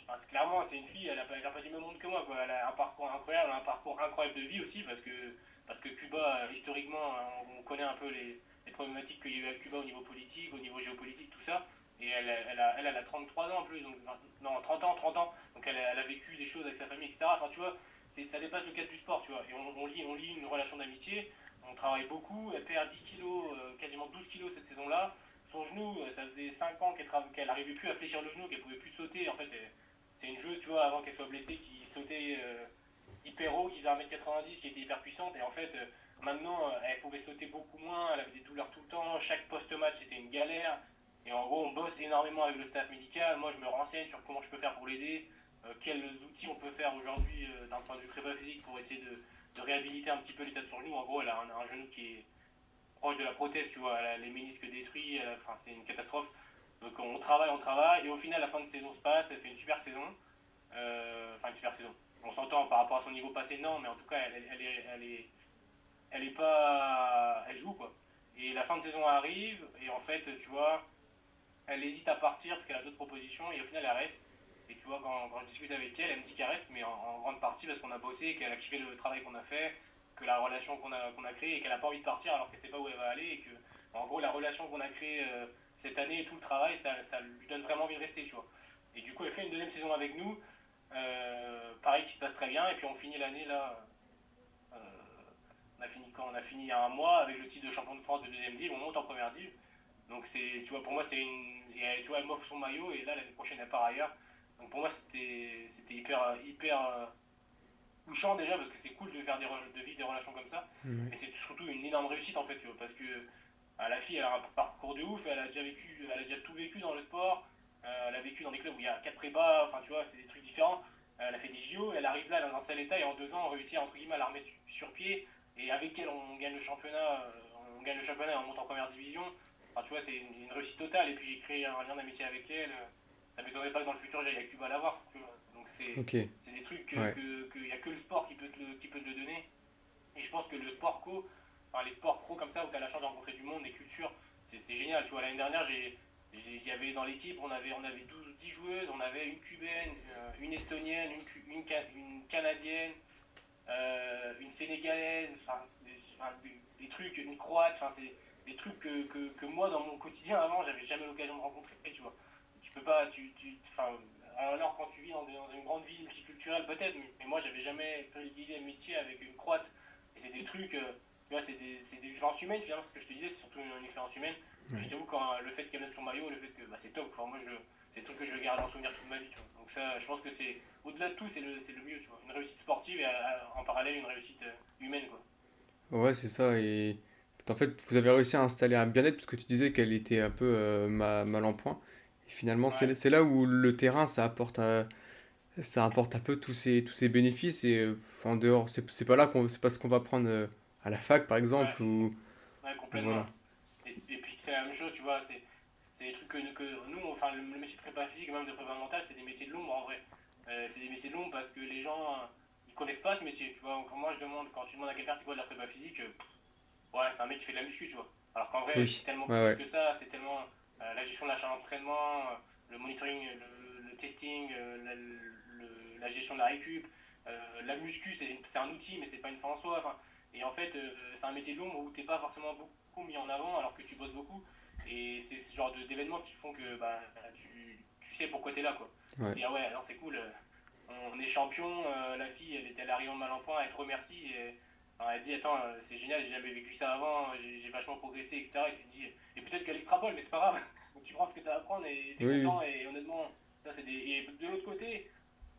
enfin, clairement, c'est une fille, elle a pas du même monde que moi, quoi. Elle a un parcours incroyable, un parcours incroyable de vie aussi, parce que Cuba, historiquement, on connaît un peu les problématiques qu'il y a eu à Cuba au niveau politique, au niveau géopolitique, tout ça. Et elle a 33 ans en plus, donc, non, 30 ans, donc elle a vécu des choses avec sa famille, etc. Enfin, tu vois, ça dépasse le cadre du sport, tu vois. Et on lit une relation d'amitié, on travaille beaucoup, elle perd 10 kilos, quasiment 12 kilos cette saison-là. Son genou, ça faisait 5 ans qu'elle n'arrivait plus à fléchir le genou, qu'elle pouvait plus sauter. En fait, c'est une joueuse, tu vois, avant qu'elle soit blessée, qui sautait hyper haut, qui faisait 1m90, qui était hyper puissante. Et en fait, maintenant, elle pouvait sauter beaucoup moins, elle avait des douleurs tout le temps. Chaque post-match, c'était une galère. Et en gros, on bosse énormément avec le staff médical. Moi, je me renseigne sur comment je peux faire pour l'aider, quels outils on peut faire aujourd'hui d'un point de vue prépa physique pour essayer de réhabiliter un petit peu l'état de son genou. En gros, elle a un genou qui est proche de la prothèse, tu vois, elle a les ménisques détruits, enfin, c'est une catastrophe. Donc on travaille, et au final, la fin de saison se passe, elle fait une super saison. Enfin, une super saison. On s'entend par rapport à son niveau passé, non, mais en tout cas, elle est pas. Elle joue, quoi. Et la fin de saison arrive, et en fait, tu vois, elle hésite à partir parce qu'elle a d'autres propositions et au final elle reste. Et tu vois, quand je discute avec elle, elle me dit qu'elle reste, mais en grande partie parce qu'on a bossé, qu'elle a kiffé le travail qu'on a fait, que la relation qu'on a créée et qu'elle n'a pas envie de partir alors qu'elle ne sait pas où elle va aller. Et que, en gros, la relation qu'on a créée cette année et tout le travail, ça lui donne vraiment envie de rester, tu vois. Et du coup, elle fait une deuxième saison avec nous, pareil qui se passe très bien, et puis on finit l'année là, euh, on a fini il y a un mois avec le titre de champion de France de deuxième div, on monte en première div. Donc c'est, tu vois, pour moi c'est une, et, tu vois, elle m'offre son maillot et là l'année prochaine elle part ailleurs. Donc pour moi c'était hyper touchant déjà parce que c'est cool de faire de vivre des relations comme ça. Ouais. Mais c'est surtout une énorme réussite en fait, tu vois, parce que la fille elle a un parcours de ouf, elle a déjà tout vécu dans le sport. Elle a vécu dans des clubs où il y a 4 prépas, enfin tu vois, c'est des trucs différents. Elle a fait des JO, elle arrive là dans un sale état et en 2 ans on réussit entre guillemets à la remettre sur pied. Et avec elle on gagne le championnat, et on monte en première division. Enfin tu vois, c'est une réussite totale. Et puis j'ai créé un lien d'amitié avec elle. Ça m'étonnerait pas que dans le futur j'aille à Cuba la voir, tu vois. Donc Ok. c'est des trucs Ouais. qu'il n'y a que le sport qui peut te le donner. Et je pense que le sport co, enfin les sports pro comme ça, où tu as la chance de rencontrer du monde, des cultures, c'est génial. Tu vois, l'année dernière, il y avait dans l'équipe, on avait 10 joueuses, on avait une cubaine, une estonienne, une canadienne, une sénégalaise, des trucs, une croate, enfin c'est des trucs que moi dans mon quotidien avant, j'avais jamais l'occasion de rencontrer, tu vois. Tu peux pas, enfin, alors quand tu vis dans une grande ville multiculturelle peut-être, mais moi j'avais jamais pris l'idée de métier avec une croate. Et c'est des trucs, tu vois, c'est des expériences humaines finalement, ce que je te disais, c'est surtout une expérience humaine. Et je Ouais. t'avoue, quand le fait qu'elle mette son maillot, le fait que bah, c'est top, enfin, moi c'est le truc que je vais garder en souvenir toute ma vie, tu vois. Donc ça, je pense que c'est, au-delà de tout, c'est le mieux, tu vois. Une réussite sportive et en parallèle une réussite humaine, quoi. Ouais, c'est ça. Et en fait, vous avez réussi à installer un bien-être parce que tu disais qu'elle était un peu mal en point. Et finalement, Ouais, c'est là où le terrain, ça apporte un peu tous ces bénéfices. Et en dehors, c'est pas là c'est pas ce qu'on va prendre à la fac, par ouais, exemple, ouais, ou complètement. voilà. Et puis c'est la même chose, tu vois, c'est des trucs que nous, enfin, le métier de prépa physique et même de prépa mentale, c'est des métiers de l'ombre en vrai. C'est des métiers de l'ombre parce que les gens, ils connaissent pas ce métier, tu vois. Quand moi, quand tu demandes à quelqu'un c'est quoi de la prépa physique, ouais, c'est un mec qui fait de la muscu, tu vois. Alors qu'en vrai, c'est Oui, tellement ouais, plus ouais. que ça, c'est tellement la gestion de l'achat d'entraînement, le monitoring, le testing, la gestion de la récup. La muscu, c'est un outil, mais c'est pas une fin en soi. Enfin, et en fait, c'est un métier de l'ombre où t'es pas forcément beaucoup mis en avant alors que tu bosses beaucoup. Et c'est ce genre d'événements qui font que bah, tu sais pourquoi t'es là, quoi. Tu te Ouais. dis, ah ouais, non, c'est cool, on est champion, la fille, elle arrive en mal en point, elle te remercie. Alors elle dit, attends, c'est génial, j'ai jamais vécu ça avant, j'ai vachement progressé, etc. Et tu te dis, et peut-être qu'elle extrapole, mais c'est pas grave. Donc tu prends ce que tu as à apprendre et t'es Oui, oui. content. Et honnêtement, ça c'est des. Et de l'autre côté,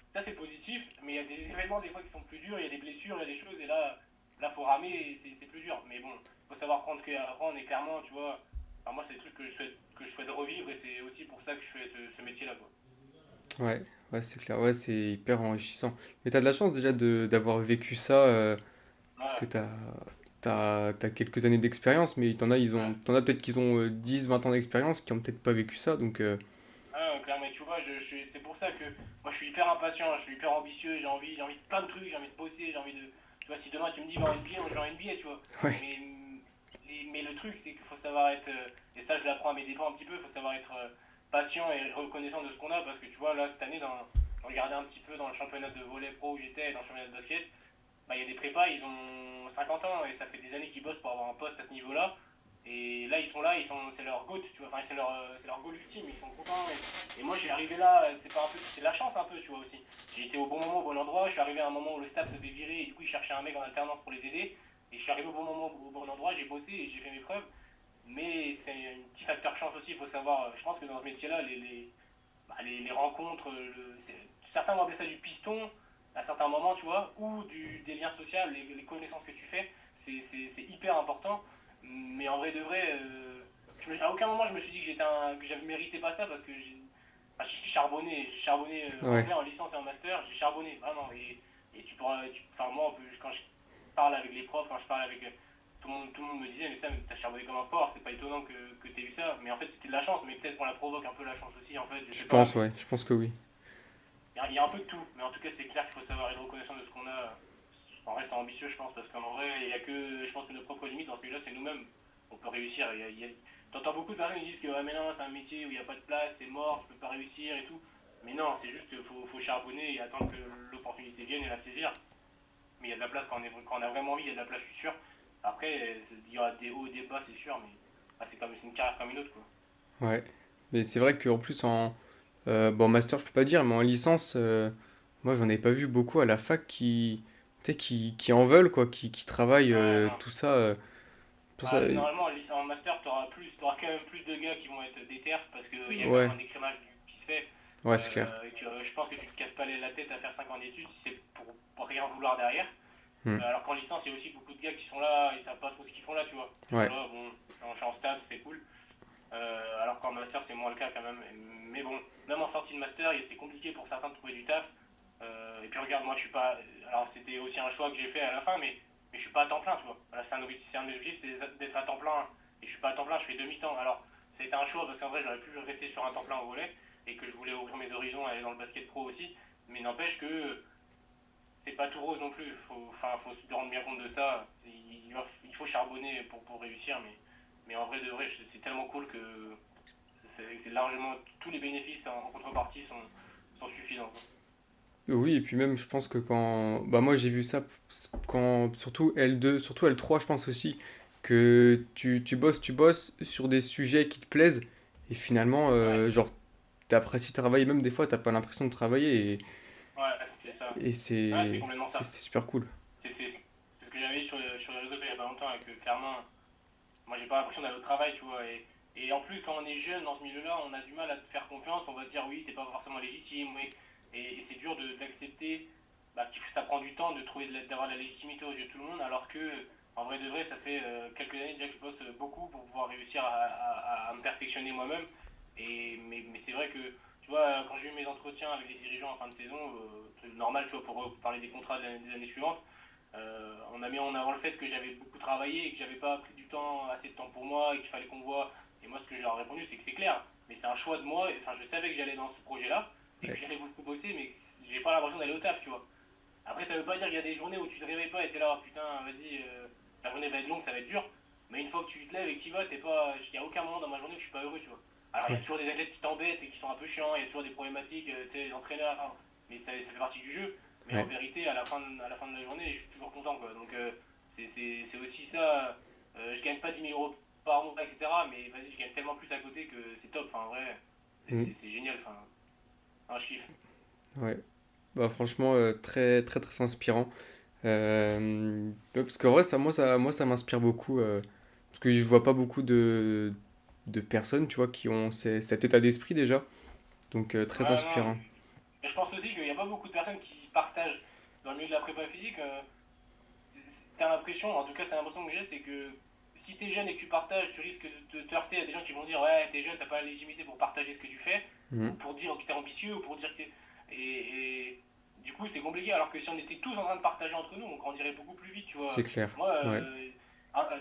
ça c'est positif, mais il y a des événements des fois qui sont plus durs, il y a des blessures, il y a des choses, et là faut ramer et c'est plus dur. Mais bon, faut savoir prendre ce qu'il y a à apprendre et clairement, tu vois, enfin, moi c'est des trucs que je souhaite revivre et c'est aussi pour ça que je fais ce métier-là, quoi. Ouais, ouais, c'est clair. Ouais, c'est hyper enrichissant. Mais t'as de la chance déjà d'avoir vécu ça, parce que Ouais, t'as quelques années d'expérience, mais ouais. t'en as peut-être qui ont 10, 20 ans d'expérience, qui ont peut-être pas vécu ça, donc Ah, clairement, mais tu vois, c'est pour ça que moi je suis hyper impatient, je suis hyper ambitieux, j'ai envie de plein de trucs, j'ai envie de bosser, j'ai envie de. Tu vois, si demain tu me dis va en NBA, moi je vais en NBA, tu vois. ouais, Mais, mais le truc, c'est qu'il faut savoir être. Et ça, je l'apprends à mes dépens un petit peu, il faut savoir être patient et reconnaissant de ce qu'on a, parce que tu vois, là, cette année, je regardais un petit peu dans le championnat de volley pro où j'étais et dans le championnat de basket, bah, il y a des prépas, ils ont 50 ans et ça fait des années qu'ils bossent pour avoir un poste à ce niveau-là. Et là, ils sont là, c'est leur goal, tu vois, enfin, c'est leur goal ultime, ils sont contents. Et moi, j'ai arrivé là, c'est pas un peu, c'est de la chance un peu, tu vois aussi. J'ai été au bon moment, au bon endroit, je suis arrivé à un moment où le staff se fait virer et du coup, ils cherchaient un mec en alternance pour les aider. Et je suis arrivé au bon moment, au bon endroit, j'ai bossé et j'ai fait mes preuves. Mais c'est un petit facteur chance aussi, il faut savoir. Je pense que dans ce métier-là, les rencontres, certains vont appeler ça du piston à certains moments, tu vois, ou des liens sociaux, les connaissances que tu fais, c'est hyper important. Mais en vrai de vrai, à aucun moment je me suis dit que j'avais mérité pas ça parce que enfin, j'ai charbonné en ouais, vrai en licence et en master, j'ai charbonné vraiment. Et tu pourras, enfin moi, quand je parle avec les profs, quand je parle avec tout le monde me disait, mais ça, t'as charbonné comme un porc, c'est pas étonnant que t'aies eu ça. Mais en fait, c'était de la chance, mais peut-être qu'on la provoque un peu la chance aussi, en fait, je je sais pas, pense, mais ouais, je pense que oui. il y a un peu de tout. Mais en tout cas, c'est clair qu'il faut savoir être reconnaissant de ce qu'on a en restant ambitieux, je pense, parce qu'en vrai, il y a que, je pense que nos propres limites dans ce milieu-là, c'est nous-mêmes. On peut réussir. T'entends beaucoup de personnes qui disent que ah, mais non, c'est un métier où il n'y a pas de place, c'est mort, tu peux pas réussir et tout. Mais non, c'est juste qu'il faut charbonner et attendre que l'opportunité vienne et la saisir. Mais il y a de la place quand on a vraiment envie, il y a de la place, je suis sûr. Après, il y aura des hauts et des bas, c'est sûr, mais bah, c'est une carrière comme une autre, quoi. Ouais. Mais c'est vrai qu'en plus, bon, master, je peux pas dire, mais en licence, moi, j'en ai pas vu beaucoup à la fac tu sais, qui en veulent, quoi, qui travaillent Ouais, non. tout ça. Pour ça, Normalement, en master, t'auras quand même plus de gars qui vont être déter parce qu'il y a quand même ouais, un écrémage qui se fait. ouais, c'est clair. Je pense que tu te casses pas la tête à faire 5 ans d'études si c'est pour rien vouloir derrière. Hmm. Alors qu'en licence, il y a aussi beaucoup de gars qui sont là, ils savent pas trop ce qu'ils font là, tu vois. Ils sont Ouais, là, bon, je suis en stage, c'est cool. Alors qu'en master, c'est moins le cas quand même. Mais bon, même en sortie de master, c'est compliqué pour certains de trouver du taf. Et puis regarde, moi je suis pas. Alors c'était aussi un choix que j'ai fait à la fin, mais je suis pas à temps plein, tu vois. Voilà, c'est un de mes objectifs, c'est d'être à temps plein. Et je suis pas à temps plein, je fais demi-temps. Alors c'était un choix parce qu'en vrai, j'aurais pu rester sur un temps plein au volet et que je voulais ouvrir mes horizons et aller dans le basket pro aussi. Mais n'empêche que c'est pas tout rose non plus. Faut se rendre bien compte de ça. Il faut charbonner pour réussir, mais en vrai de vrai, c'est tellement cool que c'est largement tous les bénéfices en contrepartie sont suffisants, quoi. oui, et puis même, je pense que quand. Bah, moi, j'ai vu ça quand. Surtout L2, surtout L3, je pense aussi, que tu bosses sur des sujets qui te plaisent, et finalement, Ouais, genre, t'apprécies travailler, même des fois, t'as pas l'impression de travailler, ouais, c'est ça. et Ouais, c'est complètement ça. c'est super cool. C'est ce que j'avais dit sur les réseaux il y a pas longtemps, et que clairement, moi j'ai pas l'impression d'aller au travail, tu vois. Et en plus, quand on est jeune dans ce milieu-là, on a du mal à te faire confiance, on va te dire oui, t'es pas forcément légitime, oui. Et c'est dur d'accepter que ça prend du temps de trouver d'avoir de la légitimité aux yeux de tout le monde, alors que, en vrai de vrai, ça fait quelques années déjà que je bosse beaucoup pour pouvoir réussir à me perfectionner moi-même. Mais c'est vrai que, tu vois, quand j'ai eu mes entretiens avec les dirigeants en fin de saison, truc normal, tu vois, pour parler des contrats des années suivantes, on a mis en avant le fait que j'avais beaucoup travaillé et que j'avais pas pris du temps, assez de temps pour moi et qu'il fallait qu'on voit. Et moi, ce que je leur ai répondu, c'est que c'est clair, mais c'est un choix de moi. Enfin, je savais que j'allais dans ce projet-là et que Ouais. j'allais beaucoup bosser, mais j'ai pas l'impression d'aller au taf, tu vois. Après, ça veut pas dire qu'il y a des journées où tu te réveilles pas et t'es là, oh, putain, vas-y, la journée va être longue, ça va être dur. Mais une fois que tu te lèves et que tu y vas, il y a aucun moment dans ma journée où je suis pas heureux, tu vois. Alors, il y a Ouais. toujours des athlètes qui t'embêtent et qui sont un peu chiants, il y a toujours des problématiques, tu sais, les entraîneurs, hein, mais ça fait partie du jeu. Mais en Ouais. vérité, à la fin de la journée, je suis toujours content, quoi. Donc, c'est aussi ça. Je gagne pas 10 000 euros par mois, etc. Mais vas-y, je gagne tellement plus à côté que c'est top. Enfin, en vrai, Mm. c'est génial. Enfin, je kiffe. Ouais. Bah, franchement, très, très, très inspirant. Ouais, parce qu'en vrai, moi, ça m'inspire beaucoup. Parce que je vois pas beaucoup de personnes, tu vois, qui ont cet état d'esprit déjà. Donc, très Ouais, non. inspirant. Mais je pense aussi qu'il n'y a pas beaucoup de personnes qui partagent dans le milieu de la prépa physique. T'as l'impression, en tout cas, c'est l'impression que j'ai, c'est que si t'es jeune et que tu partages, tu risques de te heurter à des gens qui vont dire ouais, t'es jeune, t'as pas la légitimité pour partager ce que tu fais, ou Mhm. pour dire que t'es ambitieux, ou pour dire que t'es. Et du coup, c'est compliqué. Alors que si on était tous en train de partager entre nous, on grandirait beaucoup plus vite, tu C'est vois. clair. Moi, Ouais.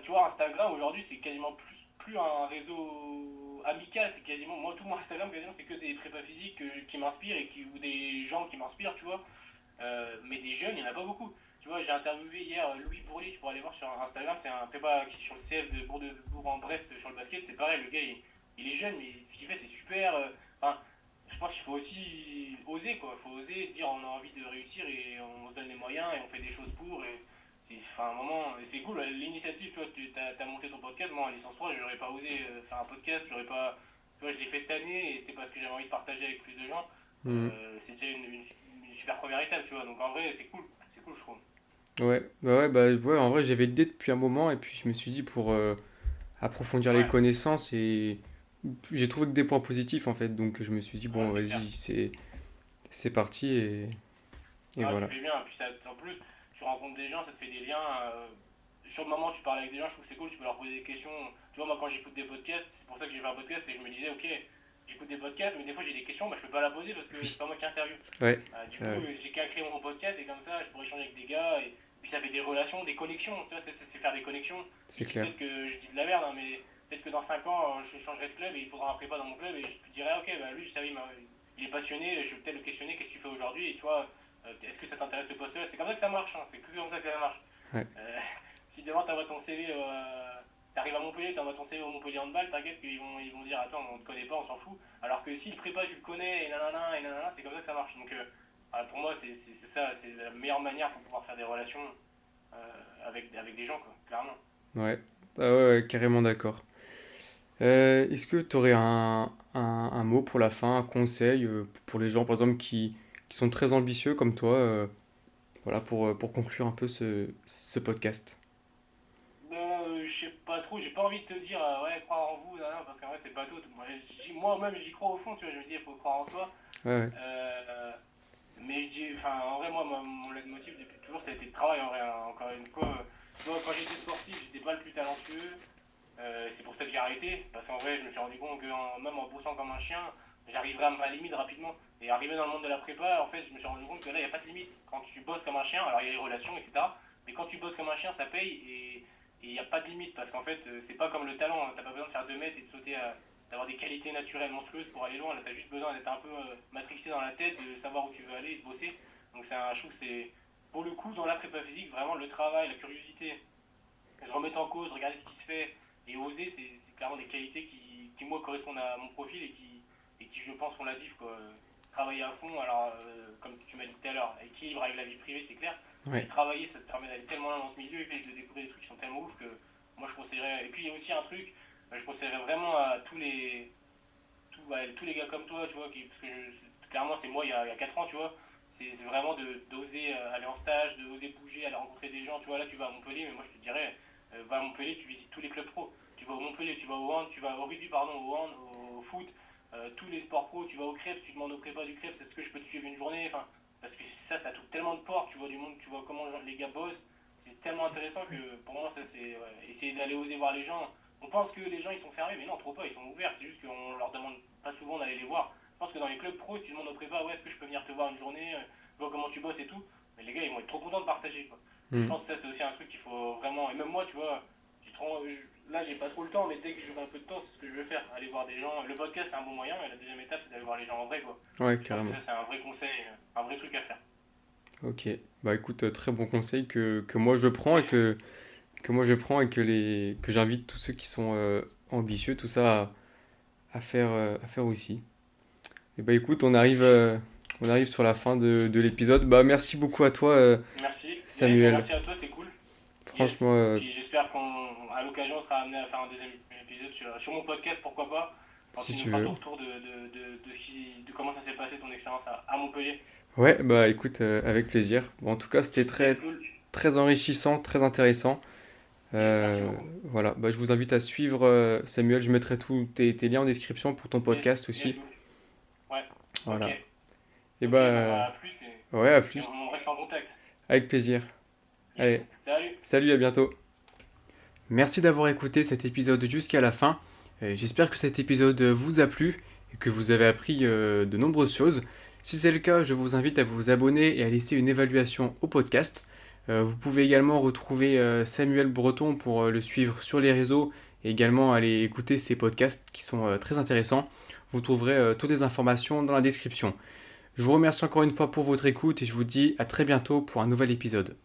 tu vois, Instagram aujourd'hui, c'est quasiment plus un réseau amical, c'est quasiment. Moi, tout mon Instagram, quasiment, c'est que des prépas physiques qui m'inspirent ou des gens qui m'inspirent, tu vois. Mais des jeunes, il n'y en a pas beaucoup. Tu vois, j'ai interviewé hier Louis Bourli, tu pourras aller voir sur Instagram, c'est un prépa qui est sur le CF de Bourg-en-Brest sur le basket. C'est pareil, le gars, il est jeune, mais ce qu'il fait, c'est super. Enfin, je pense qu'il faut aussi oser, quoi. Il faut oser dire on a envie de réussir et on se donne les moyens et on fait des choses pour. Et enfin, un moment, c'est cool. L'initiative, tu vois, tu as monté ton podcast. Moi, en licence 3, j'aurais pas osé faire un podcast. J'aurais pas. Tu vois, je l'ai fait cette année et c'était parce que j'avais envie de partager avec plus de gens. Mhm. C'est déjà une super première étape, tu vois. Donc en vrai, c'est cool, je trouve. Ouais. Ouais, en vrai, j'avais l'idée depuis un moment, et puis je me suis dit pour approfondir les Ouais, connaissances, et j'ai trouvé que des points positifs, en fait. Donc, je me suis dit, ouais, bon, c'est clair. vas-y, c'est parti, et Ouais, tu voilà. fais bien. Et puis en plus, tu rencontres des gens, ça te fait des liens. Sur le moment, tu parles avec des gens, je trouve que c'est cool, tu peux leur poser des questions. Tu vois, moi, quand j'écoute des podcasts, c'est pour ça que j'ai fait un podcast, et je me disais, ok, j'écoute des podcasts, mais des fois j'ai des questions, bah, je peux pas la poser parce que c'est Oui. pas moi qui interview. Ouais. Du coup, Euh, j'ai qu'à créer mon podcast, et comme ça, je pourrais échanger avec des gars, et puis ça fait des relations, des connexions. Tu vois, c'est faire des connexions. c'est clair. Peut-être que je dis de la merde, hein, mais peut-être que dans 5 ans, je changerai de club et il faudra un prépa dans mon club, et je dirais, ok, bah, lui, je savais, il est passionné, je vais peut-être le questionner, qu'est-ce que tu fais aujourd'hui, et tu vois. Est-ce que ça t'intéresse ce poste-là? C'est comme ça que ça marche, hein. C'est que comme ça que ça marche. Ouais. Euh, si demain t'envoies ton CV, t'arrives à Montpellier, t'envoies ton CV au Montpellier Handball, t'inquiète ils vont dire attends, on te connaît pas, on s'en fout. Alors que si le prépa, tu le connais, et nanana, c'est comme ça que ça marche. Donc pour moi, c'est ça, c'est la meilleure manière pour pouvoir faire des relations avec des gens, quoi, clairement. Ouais. Ah ouais, ouais, carrément d'accord. Est-ce que tu aurais un mot pour la fin, un conseil pour les gens, par exemple, qui sont très ambitieux comme toi? Voilà, pour conclure un peu ce podcast. Je sais pas trop, j'ai pas envie de te dire ouais, croire en vous, nan, nan, parce qu'en vrai, c'est bateau. Moi-même, j'y crois au fond, tu vois. Je me dis, il faut croire en soi. Ouais, ouais. Euh, mais je dis, enfin, en vrai, moi, mon leitmotiv depuis toujours, ça a été le travail, en vrai, hein. Encore une fois, tu vois, quand j'étais sportif, j'étais pas le plus talentueux. C'est pour ça que j'ai arrêté, parce qu'en vrai, je me suis rendu compte que même en bossant comme un chien, j'arriverais à ma limite rapidement. Et arrivé dans le monde de la prépa, en fait, je me suis rendu compte que là, il n'y a pas de limite. Quand tu bosses comme un chien, alors il y a les relations, etc. Mais quand tu bosses comme un chien, ça paye et il n'y a pas de limite. Parce qu'en fait, c'est pas comme le talent. Hein. T'as pas besoin de faire 2 mètres et de sauter d'avoir des qualités naturelles monstrueuses pour aller loin. Là, t'as juste besoin d'être un peu matrixé dans la tête, de savoir où tu veux aller et de bosser. Donc, je trouve que c'est, pour le coup, dans la prépa physique, vraiment le travail, la curiosité, se remettre en cause, regarder ce qui se fait et oser, c'est clairement des qualités qui, moi, correspondent à mon profil et qui je pense, font la diff, quoi. Travailler à fond, alors, comme tu m'as dit tout à l'heure, équilibre avec la vie privée, c'est clair. Mais Ouais. travailler, ça te permet d'aller tellement loin dans ce milieu et de découvrir des trucs qui sont tellement ouf que moi, je conseillerais. Et puis, il y a aussi un truc, je conseillerais vraiment à tous les gars comme toi, tu vois, parce que clairement, c'est moi il y a 4 ans, tu vois. C'est vraiment d'oser aller en stage, d'oser bouger, aller rencontrer des gens. Tu vois, là, tu vas à Montpellier, mais moi, je te dirais, va à Montpellier, tu visites tous les clubs pro. Tu vas au Montpellier, tu vas au hand, tu vas au rugby, pardon, au hand, au foot, tous les sports pro, tu vas au crêpes, tu demandes au prépa du crêpes, est-ce que je peux te suivre une journée, enfin, parce que ça t'ouvre tellement de portes, tu vois du monde, tu vois comment les gars bossent, c'est tellement intéressant que pour moi, ça c'est essayer d'aller oser voir les gens. On pense que les gens ils sont fermés, mais non, trop pas, ils sont ouverts, c'est juste qu'on leur demande pas souvent d'aller les voir. Je pense que dans les clubs pro, si tu demandes au prépa, ouais, est-ce que je peux venir te voir une journée, je vois comment tu bosses et tout, mais les gars ils vont être trop contents de partager, quoi. Et je Hmm. pense que ça c'est aussi un truc qu'il faut vraiment, et même moi, tu vois, là j'ai pas trop le temps, mais dès que j'aurai un peu de temps, c'est ce que je veux faire, aller voir des gens. Le podcast c'est un bon moyen, mais la deuxième étape c'est d'aller voir les gens en vrai, quoi. Ouais, Je pense que carrément. ça c'est un vrai conseil, un vrai truc à faire. Ok. Bah écoute, très bon conseil que moi je prends et Yes. que moi je prends et que j'invite tous ceux qui sont ambitieux, tout ça à faire aussi. Et bah écoute, Yes. on arrive sur la fin de l'épisode. Bah merci beaucoup à toi, Merci. Yes, bah Samuel. merci à toi, c'est cool. Franchement, Yes. Puis j'espère qu'à l'occasion, on sera amené à faire un deuxième épisode sur mon podcast, pourquoi pas, quand si tu nous tu feras veux. ton retour de comment ça s'est passé ton expérience à Montpellier. Ouais, bah écoute, avec plaisir. Bon, en tout cas, c'était Yes, très, cool. très enrichissant, très intéressant. Yes, merci Euh, beaucoup. voilà, bah, je vous invite à suivre Samuel. Je mettrai tous tes liens en description pour ton Yes, podcast yes, aussi. cool. Ouais, ok. Voilà. Et Ok, bon bah, bah à plus ouais, à et plus. on reste en contact. Avec plaisir. Yes, Allez, salut. salut, à bientôt. Merci d'avoir écouté cet épisode jusqu'à la fin. J'espère que cet épisode vous a plu et que vous avez appris de nombreuses choses. Si c'est le cas, je vous invite à vous abonner et à laisser une évaluation au podcast. Vous pouvez également retrouver Samuel Breton pour le suivre sur les réseaux et également aller écouter ses podcasts qui sont très intéressants. Vous trouverez toutes les informations dans la description. Je vous remercie encore une fois pour votre écoute et je vous dis à très bientôt pour un nouvel épisode.